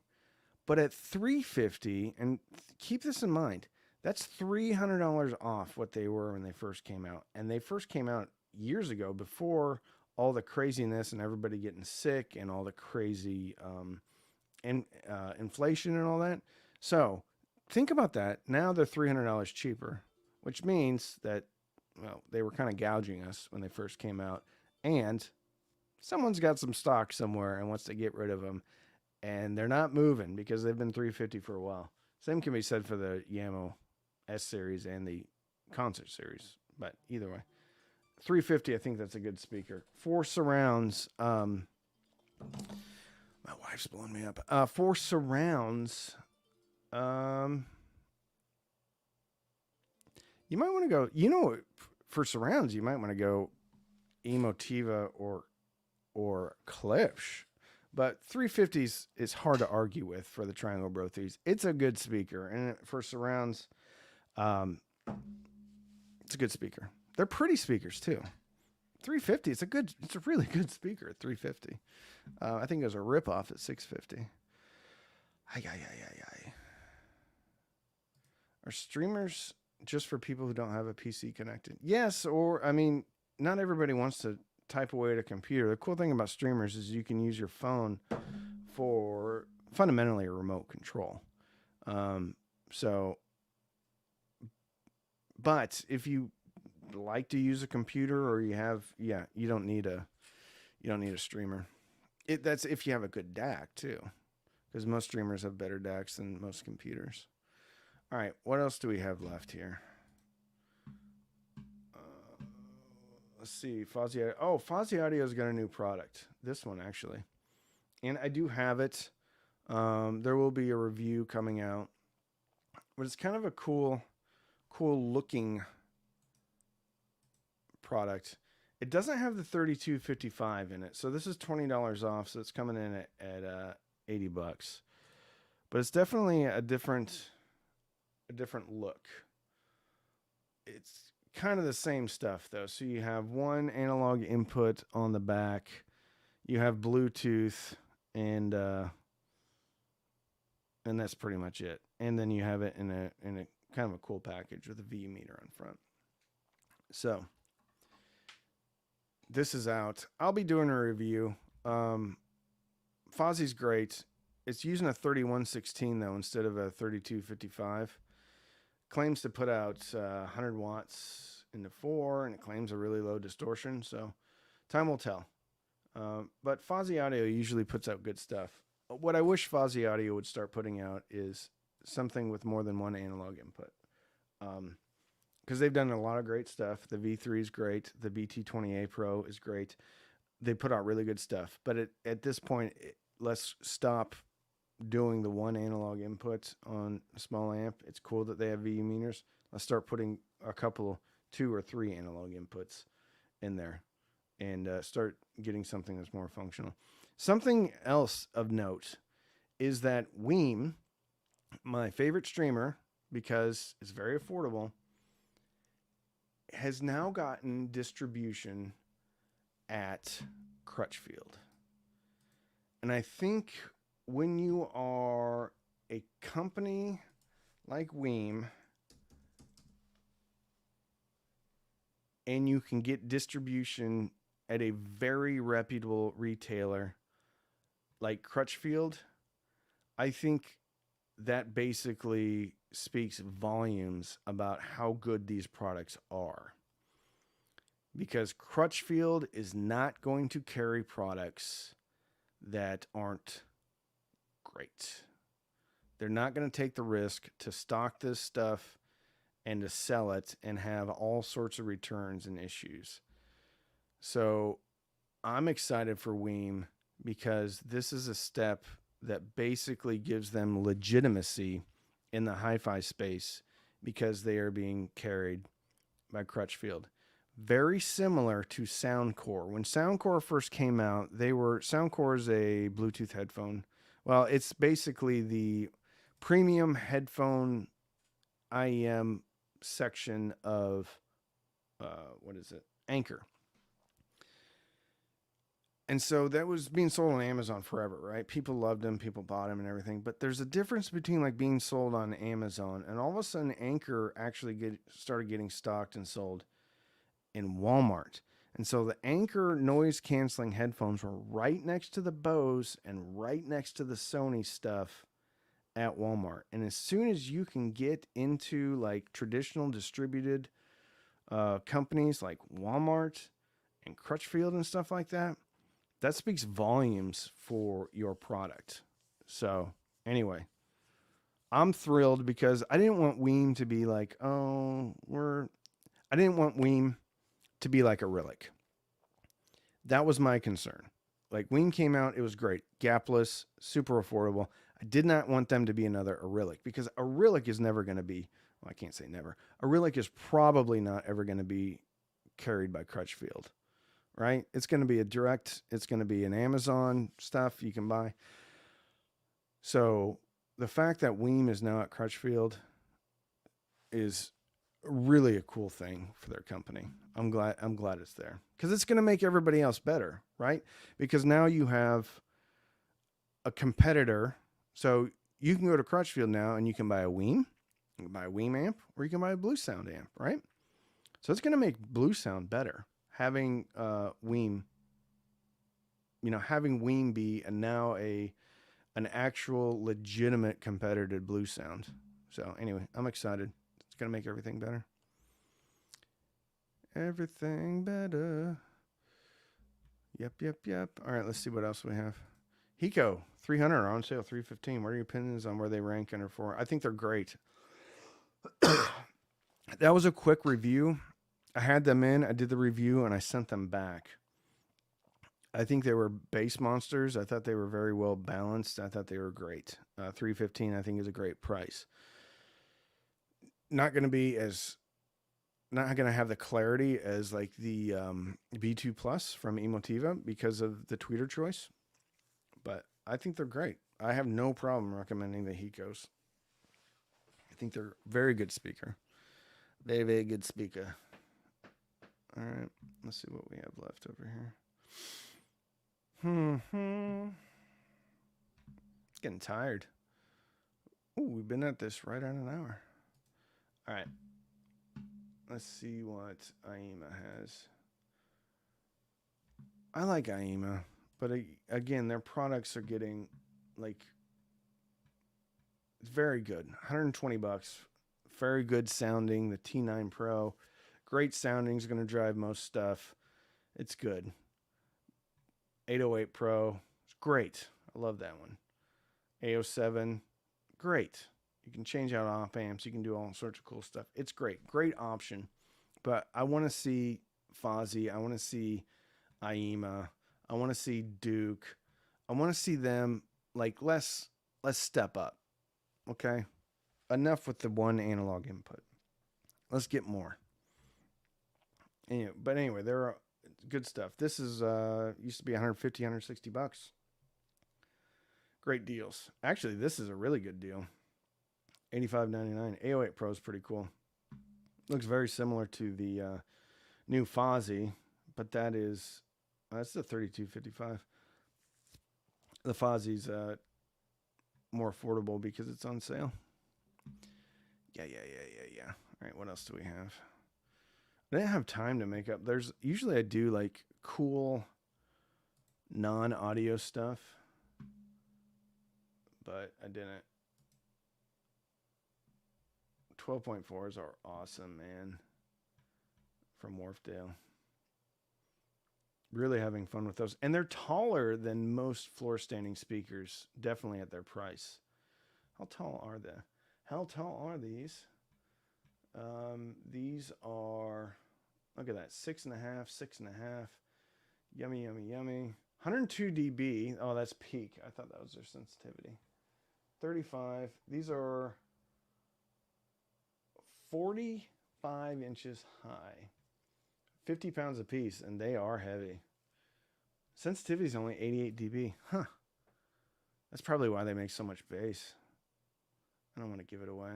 A: But at $350, and keep this in mind, that's $300 off what they were when they first came out. And they first came out years ago, before all the craziness and everybody getting sick and all the crazy inflation and all that. So think about that. Now they're $300 cheaper, which means that, well, they were kind of gouging us when they first came out. And someone's got some stock somewhere and wants to get rid of them. And they're not moving because they've been $350 for a while. Same can be said for the Yamo S series and the concert series, but either way, $350. I think that's a good speaker. 4 surrounds. My wife's blowing me up. 4 surrounds. You might want to go. For surrounds, you might want to go Emotiva or Klipsch. But 350s is hard to argue with for the Triangle Bro 3s. It's a good speaker, and for surrounds, it's a good speaker. They're pretty speakers too. 350, it's a really good speaker at 350. I think it was a ripoff at 650. Are streamers just for people who don't have a PC connected? Yes, or I mean, not everybody wants to type away at a computer. The cool thing about streamers is you can use your phone for fundamentally a remote control. But if you like to use a computer, or you don't need a streamer. That's if you have a good DAC too, because most streamers have better DACs than most computers. All right, what else do we have left here? Let's see, Fozzy Audio. Oh, Fozzy Audio's got a new product. This one, actually. And I do have it. There will be a review coming out. But it's kind of a cool looking product. It doesn't have the 3255 in it. So this is $20 off. So it's coming in at $80. But it's definitely a different look. It's kind of the same stuff though. So you have one analog input on the back, you have Bluetooth, and that's pretty much it. And then you have it in a kind of a cool package with a V meter on front. So this is out. I'll be doing a review. Fozzy's great. It's using a 3116 though instead of a 3255. Claims to put out 100 watts into 4, and it claims a really low distortion. So time will tell. But Fozzy Audio usually puts out good stuff. What I wish Fozzy Audio would start putting out is something with more than one analog input. because they've done a lot of great stuff. The V3 is great. The BT20A Pro is great. They put out really good stuff. But at this point, let's stop doing the one analog input on a small amp. It's cool that they have VU meters. Let's start putting a couple, 2 or 3 analog inputs in there and start getting something that's more functional. Something else of note is that WIIM, my favorite streamer, because it's very affordable, has now gotten distribution at Crutchfield. And I think when you are a company like WIIM and you can get distribution at a very reputable retailer like Crutchfield, I think that basically speaks volumes about how good these products are. Because Crutchfield is not going to carry products that aren't great. They're not going to take the risk to stock this stuff and to sell it and have all sorts of returns and issues. So I'm excited for WIIM because this is a step that basically gives them legitimacy in the hi-fi space because they are being carried by Crutchfield. Very similar to Soundcore. When Soundcore first came out, Soundcore is a Bluetooth headphone. Well, it's basically the premium headphone IEM section of, Anchor. And so that was being sold on Amazon forever, right? People loved them, people bought them and everything. But there's a difference between like being sold on Amazon and all of a sudden Anchor actually started getting stocked and sold in Walmart. And so the Anchor noise canceling headphones were right next to the Bose and right next to the Sony stuff at Walmart. And as soon as you can get into like traditional distributed companies like Walmart and Crutchfield and stuff like that, that speaks volumes for your product. So anyway, I'm thrilled because I didn't want WIIM to be like, I didn't want WIIM to be like a Relic. That was my concern. Like WIIM came out, it was great. Gapless, super affordable. I did not want them to be another Relic because a Relic is never going to be, well, I can't say never. A Relic is probably not ever going to be carried by Crutchfield. Right? It's going to be it's going to be an Amazon stuff you can buy. So the fact that WIIM is now at Crutchfield is really a cool thing for their company. I'm glad it's there because it's going to make everybody else better, right? Because now you have a competitor. So you can go to Crutchfield now and you can buy a WIIM, you can buy a WIIM amp, or you can buy a Blue Sound amp, right? So it's going to make Blue Sound better. Having WIIM, having WIIM be an actual legitimate competitor to Blue Sound. So anyway, I'm excited. It's gonna make everything better. Everything better. Yep. All right, let's see what else we have. Hiko 300 are on sale, $315. What are your opinions on where they rank under 4? I think they're great. That was a quick review. I had them in, I did the review, and I sent them back. I think they were bass monsters. I thought they were very well balanced. I thought they were great. $315, I think, is a great price. Not going to have the clarity as like the B2 Plus from Emotiva because of the tweeter choice, but I think they're great. I have no problem recommending the Hikos. I think they're a very good speaker. Very, very good speaker. All right, let's see what we have left over here. Getting tired. Oh, we've been at this right on an hour. All right. Let's see what AIMA has. I like AIMA, but again, their products are getting like very good. $120. Very good sounding. The T9 Pro. Great sounding is going to drive most stuff. It's good. 808 Pro. It's great. I love that one. A07. Great. You can change out op amps. You can do all sorts of cool stuff. It's great. Great option. But I want to see Fozzy. I want to see IEMA. I want to see Duke. I want to see them like let's step up. Okay? Enough with the one analog input. Let's get more. Anyway, but anyway, there are good stuff. This is used to be 150, 160 bucks. Great deals. Actually, this is a really good deal. $85.99. 808 Pro is pretty cool. Looks very similar to the new Fozzy, but that's the 3255. The Fozzy's more affordable because it's on sale. Yeah. All right, what else do we have? I didn't have time to make up. Usually I do like cool non-audio stuff, but I didn't. 12.4s are awesome, man. From Wharfdale. Really having fun with those. And they're taller than most floor standing speakers, definitely at their price. How tall are they? How tall are these? These are, look at that, 6.5, 6.5. Yummy. 102 dB. Oh, that's peak. I thought that was their sensitivity. 35. These are 45 inches high. 50 pounds a piece, and they are heavy. Sensitivity is only 88 dB. Huh. That's probably why they make so much bass. I don't want to give it away.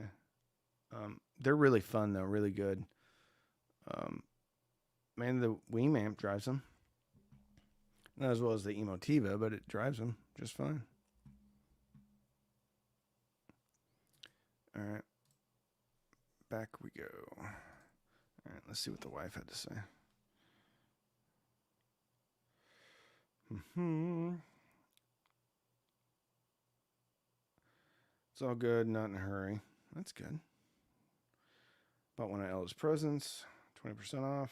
A: They're really fun, though. Really good. Man, the WIIM amp drives them. Not as well as the Emotiva, but it drives them just fine. All right. Back we go. All right, let's see what the wife had to say. It's all good, not in a hurry. That's good. Bought one of Ella's presents, 20% off.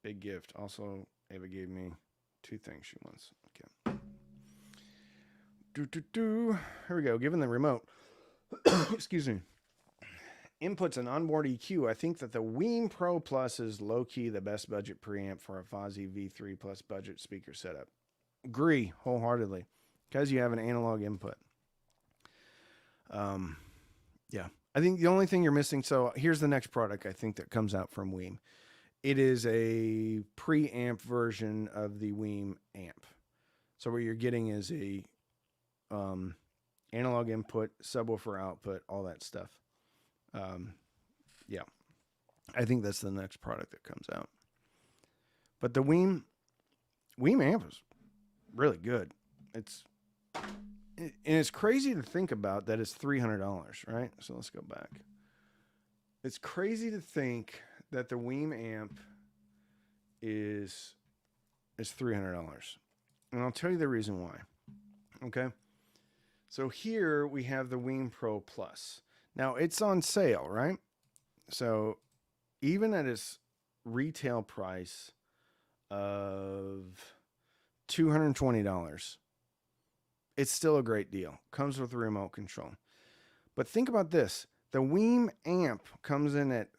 A: Big gift. Also, Ava gave me 2 things she wants. Okay. Here we go. Given the remote. Excuse me. Inputs and onboard EQ. I think that the WIIM Pro Plus is low-key the best budget preamp for a Fozzy V3 Plus budget speaker setup. Agree wholeheartedly. Because you have an analog input. Yeah. I think the only thing you're missing, so here's the next product I think that comes out from WIIM. It is a preamp version of the WIIM amp. So what you're getting is a analog input, subwoofer output, all that stuff. Yeah. I think that's the next product that comes out. But the WIIM amp is really good. And it's crazy to think about that it's $300, right? So let's go back. It's crazy to think that the WIIM amp is $300. And I'll tell you the reason why. Okay? So here we have the WIIM Pro Plus. Now it's on sale, right? So even at its retail price of $220, it's still a great deal. Comes with a remote control. But think about this. The WIIM amp comes in at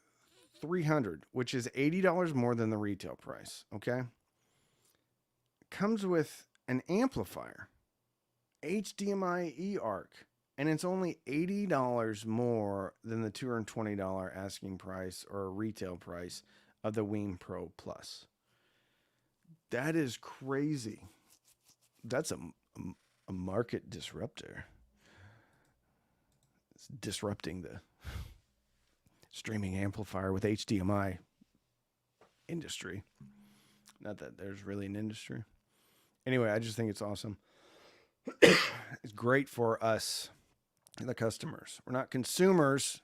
A: $300, which is $80 more than the retail price, okay? Comes with an amplifier, HDMI eARC, and it's only $80 more than the $220 asking price or retail price of the WIIM Pro Plus. That is crazy. That's a market disruptor. It's disrupting the streaming amplifier with HDMI industry. Not that there's really an industry. Anyway, I just think it's awesome. It's great for us, the customers. We're not consumers.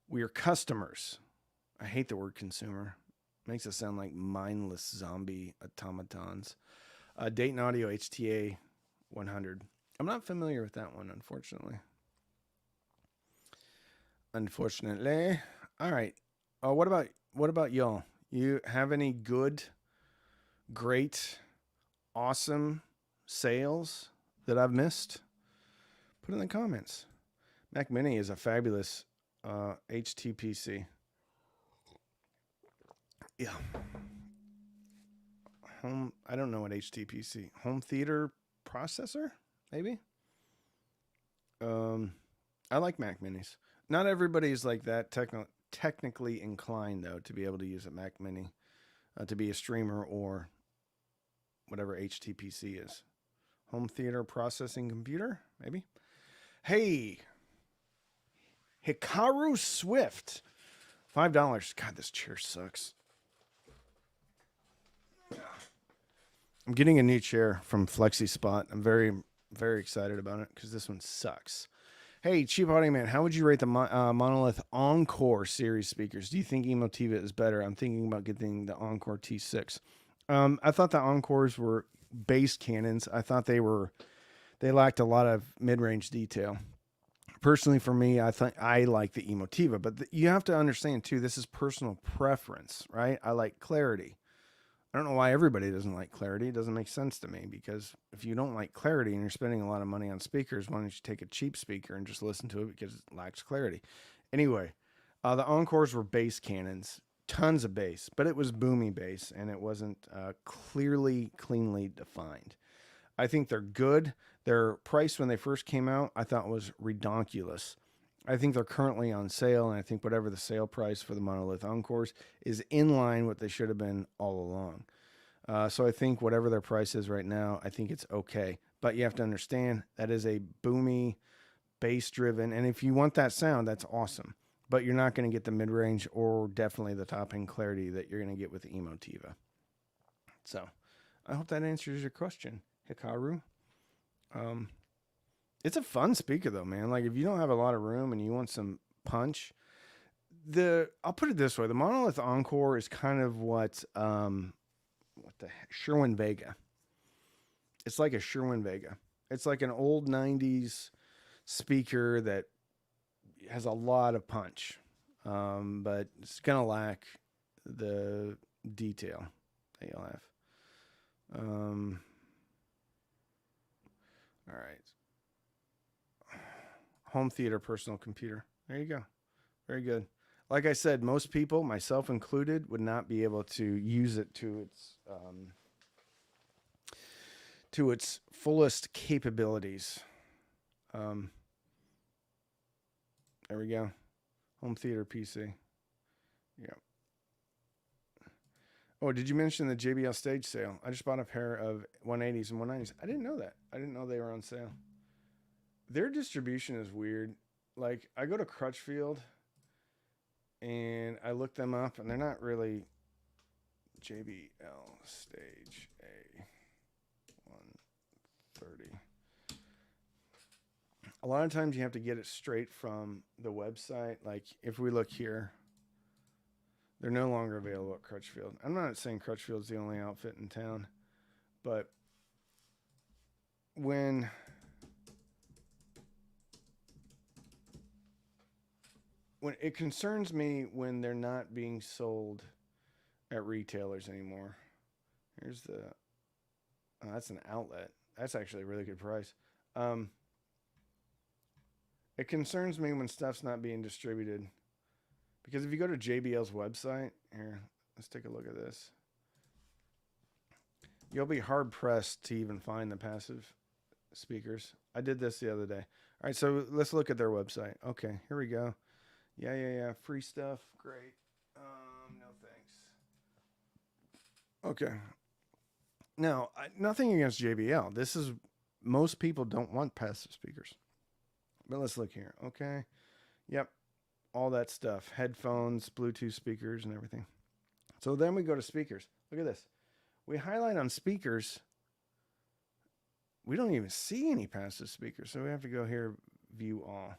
A: We are customers. I hate the word consumer. It makes it sound like mindless zombie automatons. Dayton Audio HTA 100. I'm not familiar with that one, unfortunately. All right. What about y'all? You have any good, great, awesome sales that I've missed? Put in the comments. Mac Mini is a fabulous HTPC. Yeah. I don't know what HTPC. Home theater processor, maybe? I like Mac Minis. Not everybody's like that technically inclined, though, to be able to use a Mac Mini to be a streamer or whatever HTPC is. Home theater processing computer, maybe? Hey, Hikaru Swift. $5. God, this chair sucks. I'm getting a new chair from Flexi Spot. I'm very, very excited about it because this one sucks. Hey, Cheap Audio Man, how would you rate the Monolith Encore series speakers? Do you think Emotiva is better? I'm thinking about getting the Encore T6. I thought the Encores were bass cannons. I thought they lacked a lot of mid-range detail. Personally, for me, I like the Emotiva, but you have to understand too, this is personal preference, right? I like clarity. I don't know why everybody doesn't like clarity. It doesn't make sense to me, because if you don't like clarity and you're spending a lot of money on speakers, why don't you take a cheap speaker and just listen to it because it lacks clarity? Anyway, the Encores were bass cannons, tons of bass, but it was boomy bass and it wasn't cleanly defined. I think they're good. Their price when they first came out, I thought was redonkulous. I think they're currently on sale, and I think whatever the sale price for the Monolith Encores is in line what they should have been all along. So I think whatever their price is right now, I think it's okay. But you have to understand that is a boomy, bass-driven, and if you want that sound, that's awesome. But you're not going to get the mid-range or definitely the top-end clarity that you're going to get with the Emotiva. So I hope that answers your question, Hikaru. It's a fun speaker though, man. Like if you don't have a lot of room and you want some punch, I'll put it this way: the Monolith Encore is kind of what the Sherwin Vega. It's like a Sherwin Vega. It's like an old '90s speaker that has a lot of punch, but it's gonna lack the detail that you'll have. All right. Home theater personal computer. There you go. Very good. Like I said, most people, myself included, would not be able to use it to its fullest capabilities. There we go. Home theater PC. Yeah. Oh, did you mention the JBL stage sale? I just bought a pair of 180s and 190s. I didn't know that. I didn't know they were on sale. Their distribution is weird. Like, I go to Crutchfield and I look them up, and they're not really JBL Stage A 130. A lot of times you have to get it straight from the website. Like, if we look here, they're no longer available at Crutchfield. I'm not saying Crutchfield's the only outfit in town, but when it concerns me when they're not being sold at retailers anymore. Here's that's an outlet. That's actually a really good price. It concerns me when stuff's not being distributed, because if you go to JBL's website, here, let's take a look at this. You'll be hard pressed to even find the passive speakers. I did this the other day. All right, so let's look at their website. Okay, here we go. Yeah. Free stuff. Great. No thanks. Okay. Now, nothing against JBL. Most people don't want passive speakers. But let's look here. Okay. Yep. All that stuff. Headphones, Bluetooth speakers, and everything. So then we go to speakers. Look at this. We highlight on speakers. We don't even see any passive speakers. So we have to go here, view all.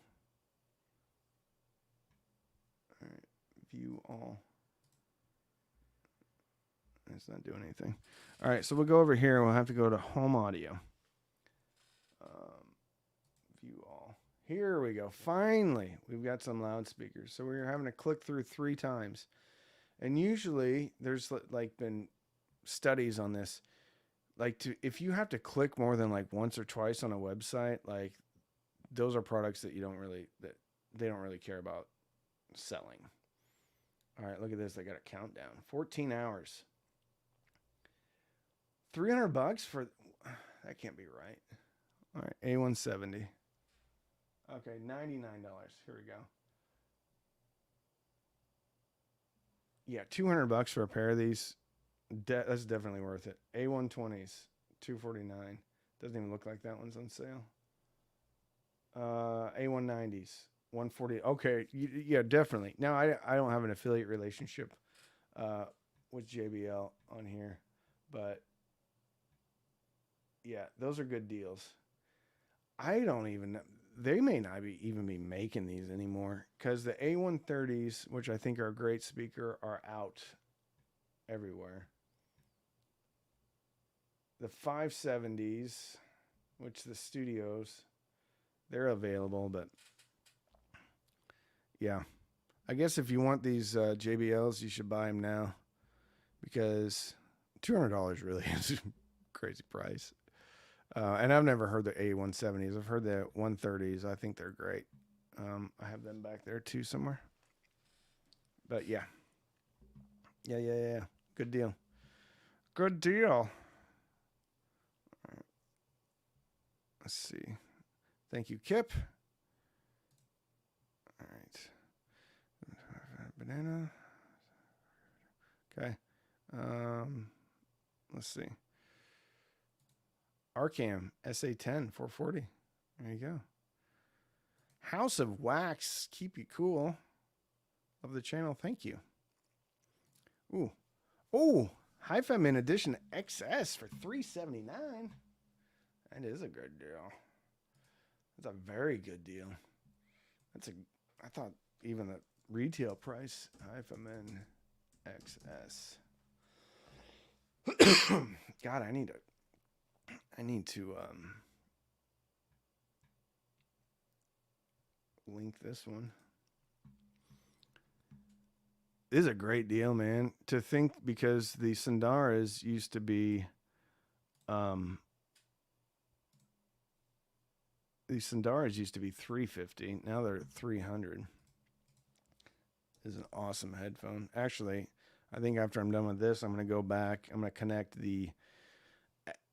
A: All right, view all. It's not doing anything. All right, so we'll go over here. We'll have to go to home audio. View all. Here we go. Finally, we've got some loudspeakers. So we're having to click through 3 times. And usually there's like been studies on this. Like if you have to click more than like once or twice on a website, like those are products that they don't really care about selling. All right, look at this. They got a countdown. 14 hours. $300 for that can't be right. All right, A170. Okay, $99. Here we go. Yeah, $200 for a pair of these. That's definitely worth it. A120s, $249. Doesn't even look like that one's on sale. A190s, $140. Okay, yeah, definitely. Now I don't have an affiliate relationship with JBL on here, but yeah, those are good deals. I don't even know. They may not even be making these anymore because the A130s, which I think are a great speaker, are out everywhere. The 570s, which the studios, they're available, but yeah. I guess if you want these JBLs, you should buy them now because $200 really is a crazy price. And I've never heard the A170s. I've heard the 130s. I think they're great. I have them back there too somewhere. But yeah. Yeah. Good deal. Good deal. All right. Let's see. Thank you, Kip. All right. Banana. Okay. Let's see. Arcam SA10 440. There you go. House of Wax, keep you cool. Love the channel. Thank you. Ooh, Hi-Fi Min Edition XS for $379. That is a good deal. That's a very good deal. I thought even the retail price Hi-Fi Min XS. God, I need to link this one. This is a great deal, man. To think because the Sundaras used to be $350. Now they're $300. This is an awesome headphone. Actually, I think after I'm done with this, I'm going to go back. I'm going to connect the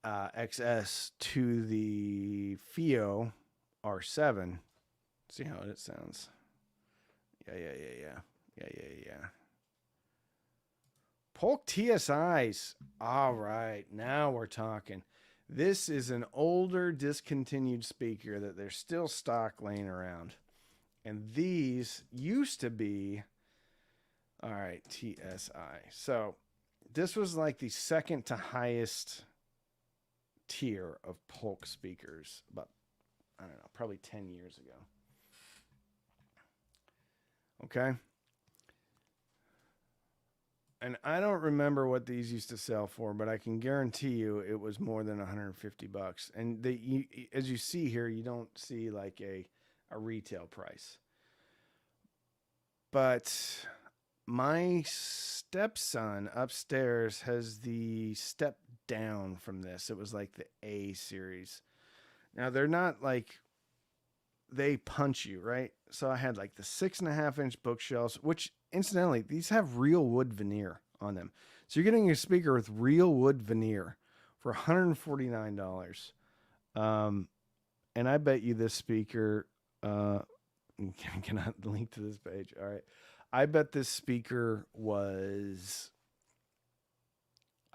A: XS to the Phono R7. See how it sounds. Yeah. Polk TSIs. All right, now we're talking. This is an older discontinued speaker that there's still stock laying around. And these used to be, all right, TSI. So this was like the second to highest tier of Polk speakers, about, I don't know, probably 10 years ago. Okay. And I don't remember what these used to sell for, but I can guarantee you it was more than $150. And as you see here, you don't see like a retail price. But my stepson upstairs has the step down from this. It was like the A series. Now they're not like, they punch you, right? So I had like the 6.5-inch bookshelves, which incidentally, these have real wood veneer on them. So you're getting a speaker with real wood veneer for $149. And I bet you this speaker, cannot link to this page. All right. I bet this speaker was,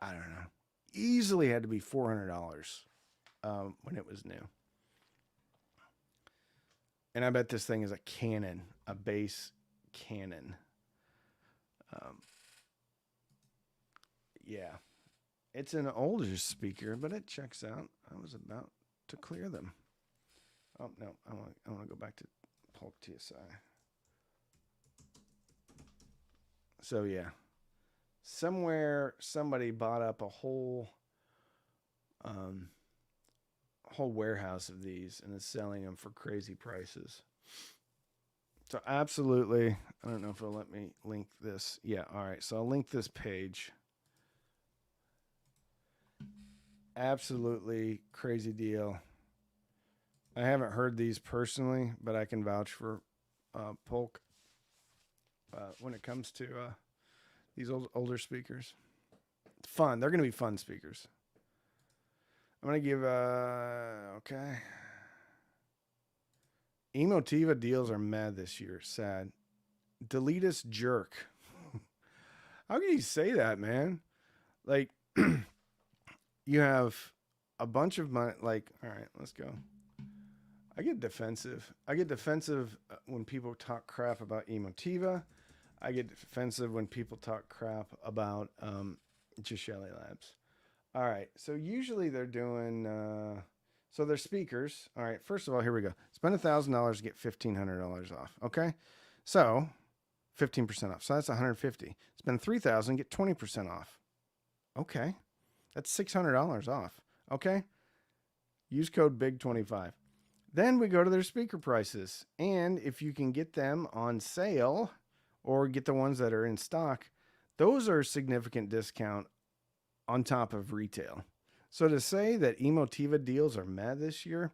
A: I don't know, easily had to be $400 when it was new. And I bet this thing is a Canon, a bass Canon. Yeah, it's an older speaker, but it checks out. I was about to clear them. Oh, no, I want to go back to Polk TSI. So, yeah, somewhere somebody bought up a whole warehouse of these and is selling them for crazy prices. So absolutely, I don't know if it'll let me link this. Yeah, all right. So I'll link this page. Absolutely crazy deal. I haven't heard these personally, but I can vouch for Polk when it comes to these older speakers. It's fun. They're going to be fun speakers. I'm going to give, okay. Emotiva deals are mad this year. Sad. Deletus jerk. How can you say that, man? Like, you have a bunch of money. Like, all right, let's go. I get defensive. When people talk crap about Emotiva. I get defensive when people talk crap about Gishelli Labs. All right, so usually they're doing, so they're speakers. All right, first of all, here we go. Spend $1,000 to get $1,500 off. Okay, so 15% off. So that's $150. Spend $3,000, get 20% off. Okay, that's $600 off. Okay, use code BIG25. Then we go to their speaker prices, and if you can get them on sale or get the ones that are in stock, those are a significant discount on top of retail. So to say that Emotiva deals are mad this year,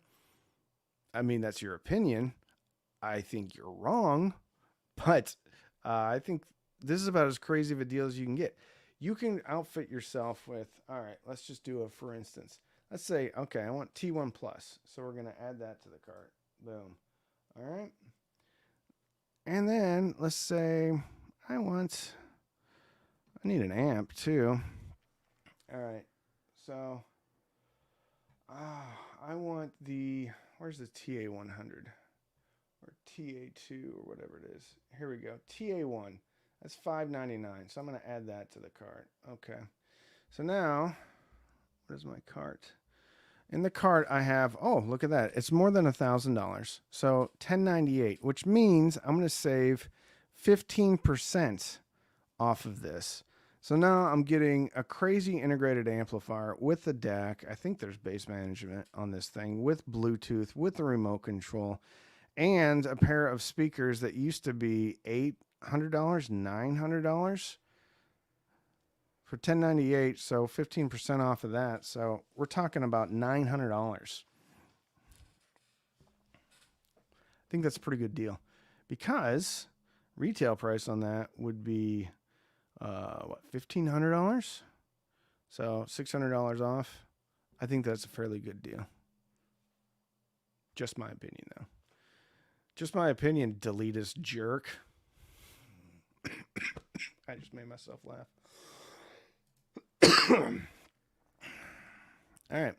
A: I mean, that's your opinion. I think you're wrong, but I think this is about as crazy of a deal as you can get. You can outfit yourself with, all right, let's just do a, for instance, let's say, okay, I want T1 Plus. So we're going to add that to the cart. Boom. All right. And then let's say I need an amp too. All right. So I want where's the TA100 or TA2 or whatever it is. Here we go. TA1. That's $5.99. So I'm going to add that to the cart. Okay. So now, what is my cart? In the cart, I have, oh, look at that. It's more than $1,000. So $10.98, which means I'm going to save 15% off of this. So now I'm getting a crazy integrated amplifier with the DAC. I think there's bass management on this thing with Bluetooth, with the remote control, and a pair of speakers that used to be $800, $900 for $10.98. So 15% off of that. So we're talking about $900. I think that's a pretty good deal because retail price on that would be $1,500? So $600 off. I think that's a fairly good deal. Just my opinion, though. Just my opinion, Deletus jerk. I just made myself laugh. All right.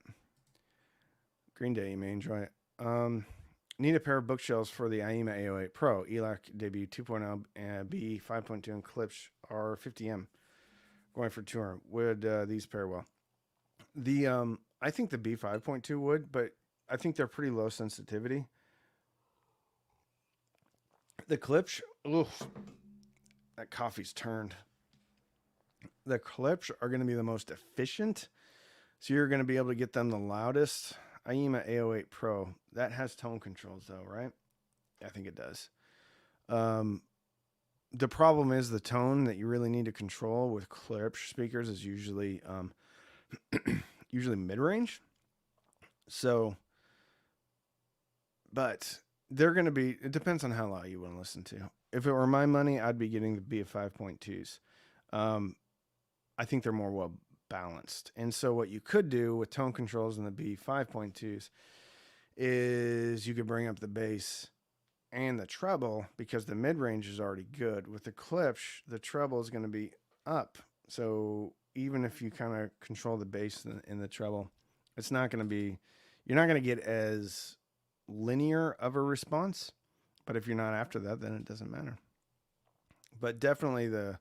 A: Green Day, you may enjoy it. Need a pair of bookshelves for the IEMA A08 Pro, ELAC debut 2.0 B 5.2 and Klipsch R50M. Going for tour. Would these pair well? I think the B 5.2 would, but I think they're pretty low sensitivity. The Klipsch, oof, that coffee's turned. The Klipsch are going to be the most efficient, so you're going to be able to get them the loudest. IEMA A08 Pro, that has tone controls though, right? I think it does. The problem is the tone that you really need to control with Klipsch speakers is usually usually mid-range. So, but they're going to be, it depends on how loud you want to listen to. If it were my money, I'd be getting the B5.2s. I think they're more well balanced. And so what you could do with tone controls in the B5.2s is you could bring up the bass and the treble because the mid-range is already good. With the Klipsch, the treble is going to be up. So even if you kind of control the bass in the treble, it's not going to be, you're not going to get as linear of a response. But if you're not after that, then it doesn't matter. But definitely the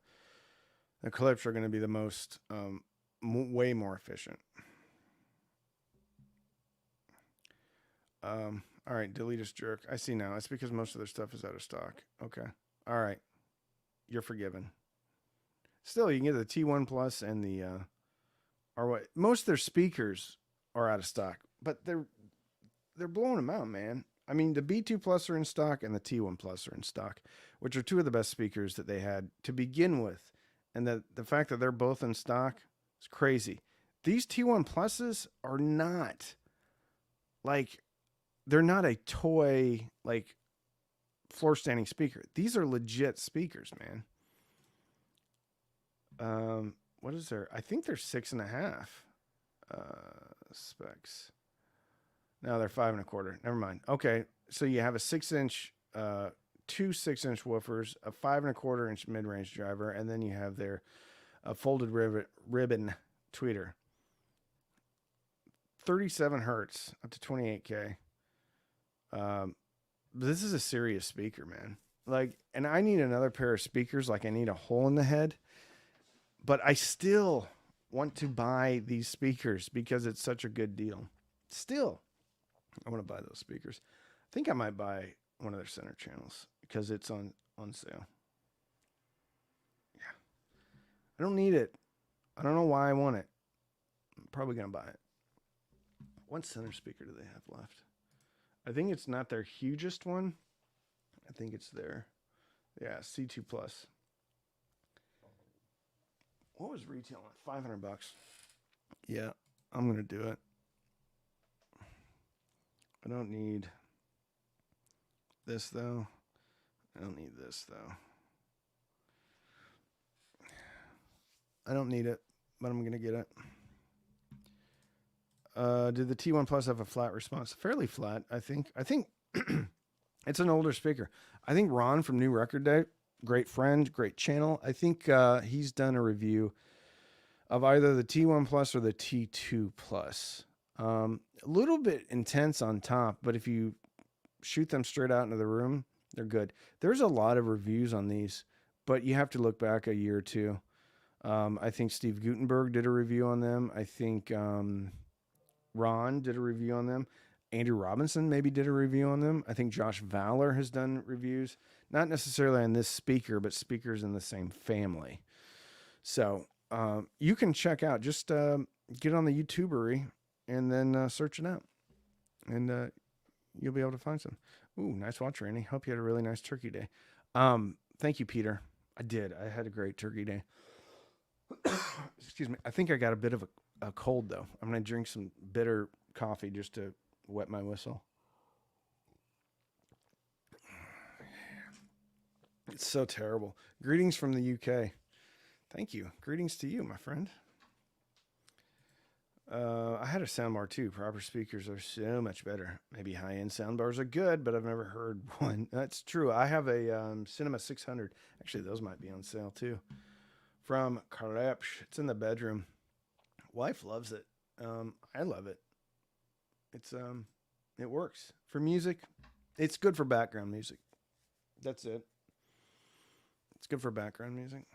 A: Klipsch are going to be the most, way more efficient. All right, Deletus jerk. I see now. It's because most of their stuff is out of stock. Okay. All right. You're forgiven. Still, you can get the T1 Plus and the, or what? Most of their speakers are out of stock, but they're blowing them out, man. I mean, the B2 Plus are in stock and the T1 Plus are in stock, which are two of the best speakers that they had to begin with. And the fact that they're both in stock is crazy. These T1 Pluses are not like, they're not a toy, like, floor standing speaker. These are legit speakers, man. What is there? I think they're 6.5 specs. No, they're 5.25. Never mind. Okay, so you have a 6-inch, 2 6-inch woofers, a 5.25-inch mid-range driver, and then you have their folded ribbon tweeter. 37 hertz up to 28K. This is a serious speaker, man. Like, and I need another pair of speakers. Like, I need a hole in the head, but I still want to buy these speakers because it's such a good deal. Still, I want to buy those speakers. I think I might buy one of their center channels because it's on sale. Yeah. I don't need it. I don't know why I want it. I'm probably going to buy it. What center speaker do they have left? I think it's not their hugest one. I think it's their, C2 Plus. What was retail at? $500. Yeah, I'm going to do it. I don't need this, though. I don't need this, though. I don't need it, but I'm going to get it. Did the T1 Plus have a flat response? Fairly flat, I think. I think it's an older speaker. I think Ron from New Record Day, great friend, great channel. I think he's done a review of either the T1 Plus or the T2 Plus. A little bit intense on top, but if you shoot them straight out into the room, they're good. There's a lot of reviews on these, but you have to look back a year or two. I think Steve Gutenberg did a review on them. I think Ron did a review on them. Andrew Robinson maybe did a review on them. I think Josh Valor has done reviews, not necessarily on this speaker, but speakers in the same family. So you can check out, just get on the YouTubery and then search it out. And you'll be able to find some. Ooh, nice watch, Randy. Hope you had a really nice turkey day. Thank you, Peter. I did. I had a great turkey day. Excuse me. I think I got a bit of a cold, though. I'm going to drink some bitter coffee just to wet my whistle. It's so terrible. Greetings from the UK. Thank you. Greetings to you, my friend. I had a soundbar too. Proper speakers are so much better. Maybe high-end soundbars are good, but I've never heard one. That's true. I have a Cinema 600. Actually, those might be on sale too. From Crutchfield. It's in the bedroom. Wife loves it. I love it. It's it works for music. It's good for background music. That's it. It's good for background music.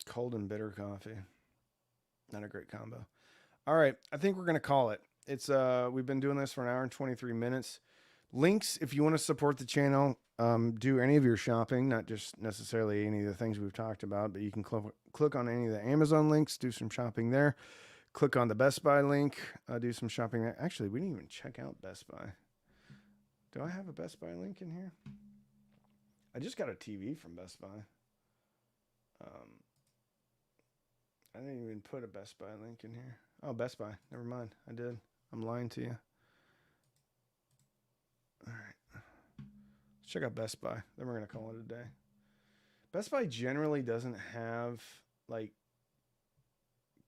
A: Cold and bitter coffee. Not a great combo. All right, I think we're gonna call it. It's we've been doing this for an hour and 23 minutes. Links if you want to support the channel. Do any of your shopping, not just necessarily any of the things we've talked about, but you can click on any of the Amazon links, do some shopping there. Click on the Best Buy link, do some shopping there. Actually, we didn't even check out Best Buy. Do I have a Best Buy link in here? I just got a TV from Best Buy. I didn't even put a Best Buy link in here. Oh, Best Buy. Never mind. I did. I'm lying to you. All right. Let's check out Best Buy. Then we're going to call it a day. Best Buy generally doesn't have like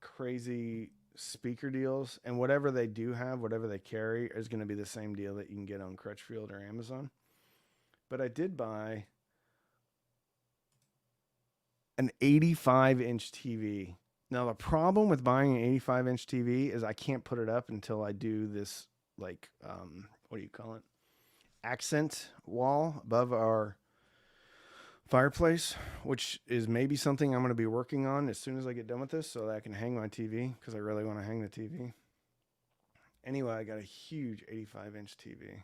A: crazy speaker deals. And whatever they do have, whatever they carry, is going to be the same deal that you can get on Crutchfield or Amazon. But I did buy an 85-inch TV. Now, the problem with buying an 85-inch TV is I can't put it up until I do this, like, what do you call it? Accent wall above our fireplace, which is maybe something I'm going to be working on as soon as I get done with this so that I can hang my TV, because I really want to hang the TV. Anyway, I got a huge 85-inch TV.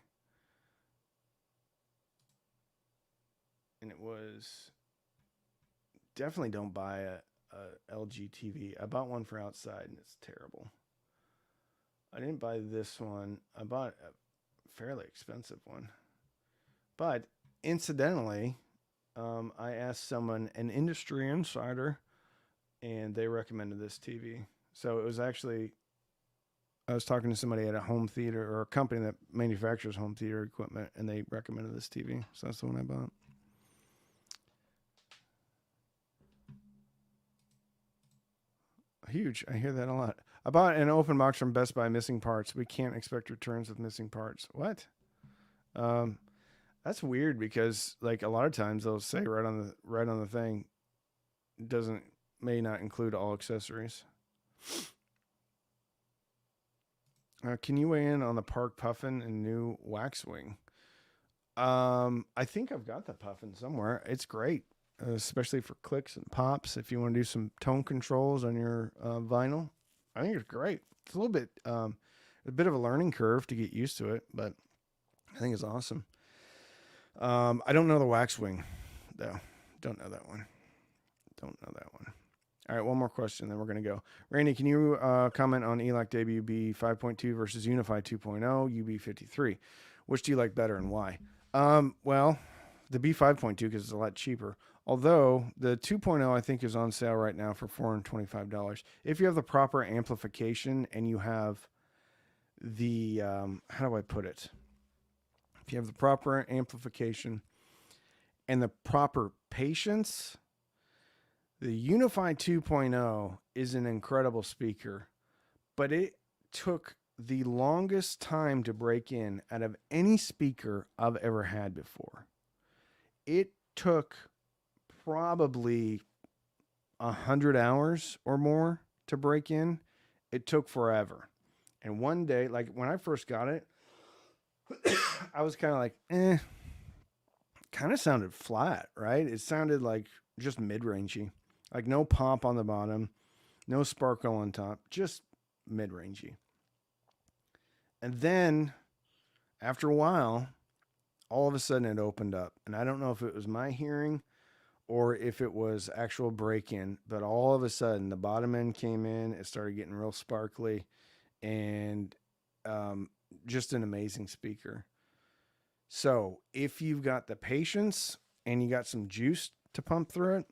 A: And it was... Definitely don't buy a LG TV. I bought one for outside, and it's terrible. I didn't buy this one. I bought a fairly expensive one. But incidentally, I asked someone, an industry insider, and they recommended this TV. So it was actually, I was talking to somebody at a home theater or a company that manufactures home theater equipment, and they recommended this TV. So that's the one I bought. Huge. I hear that a lot. I bought an open box from Best Buy missing parts. We can't expect returns with missing parts. What? Um, that's weird because like a lot of times they'll say right on the thing doesn't may not include all accessories. Can you weigh in on the Park Puffin and new Waxwing? I think I've got the Puffin somewhere. It's great, especially for clicks and pops. If you want to do some tone controls on your vinyl, I think it's great. It's a bit of a learning curve to get used to it, but I think it's awesome. I don't know the Waxwing, though. Don't know that one. All right, one more question, then we're going to go. Randy, can you comment on ELAC WB 5.2 versus Unify 2.0 UB53? Which do you like better and why? Well, the B5.2 because it's a lot cheaper. Although the 2.0 I think is on sale right now for $425. If you have the proper amplification and you have the, how do I put it? If you have the proper amplification and the proper patience, the Unify 2.0 is an incredible speaker, but it took the longest time to break in out of any speaker I've ever had before. It took probably 100 hours or more to break in. It took forever. And one day, like when I first got it, I was kind of like, kind of sounded flat, right? It sounded like just mid-rangey, like no pop on the bottom, no sparkle on top, just mid-rangey. And then after a while, all of a sudden it opened up. And I don't know if it was my hearing or if it was actual break-in, but all of a sudden the bottom end came in, it started getting real sparkly, and just an amazing speaker. So if you've got the patience and you got some juice to pump through it,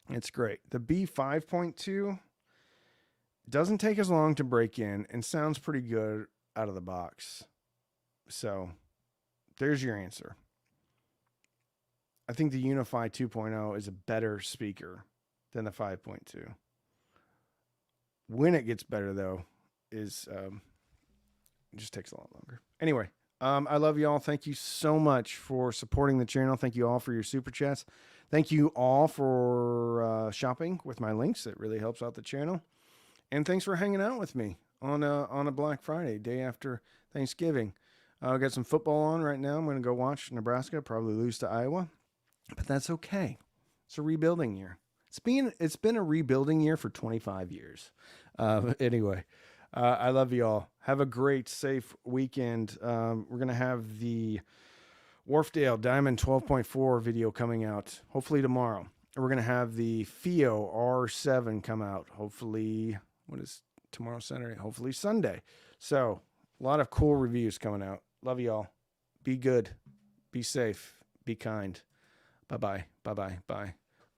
A: it's great. The B5.2 doesn't take as long to break in and sounds pretty good out of the box. So there's your answer. I think the Unify 2.0 is a better speaker than the 5.2. When it gets better, though, is it just takes a lot longer. Anyway, I love you all. Thank you so much for supporting the channel. Thank you all for your super chats. Thank you all for shopping with my links. It really helps out the channel. And thanks for hanging out with me on a Black Friday, day after Thanksgiving. I got some football on right now. I'm going to go watch Nebraska probably lose to Iowa, but that's okay. It's a rebuilding year. It's been a rebuilding year for 25 years. Anyway, I love you all. Have a great, safe weekend. We're going to have the Wharfdale Diamond 12.4 video coming out, hopefully tomorrow. We're going to have the FIO R7 come out, hopefully, what is tomorrow, Saturday? Hopefully Sunday. So a lot of cool reviews coming out. Love you all. Be good. Be safe. Be kind. Bye-bye. Bye-bye. Bye.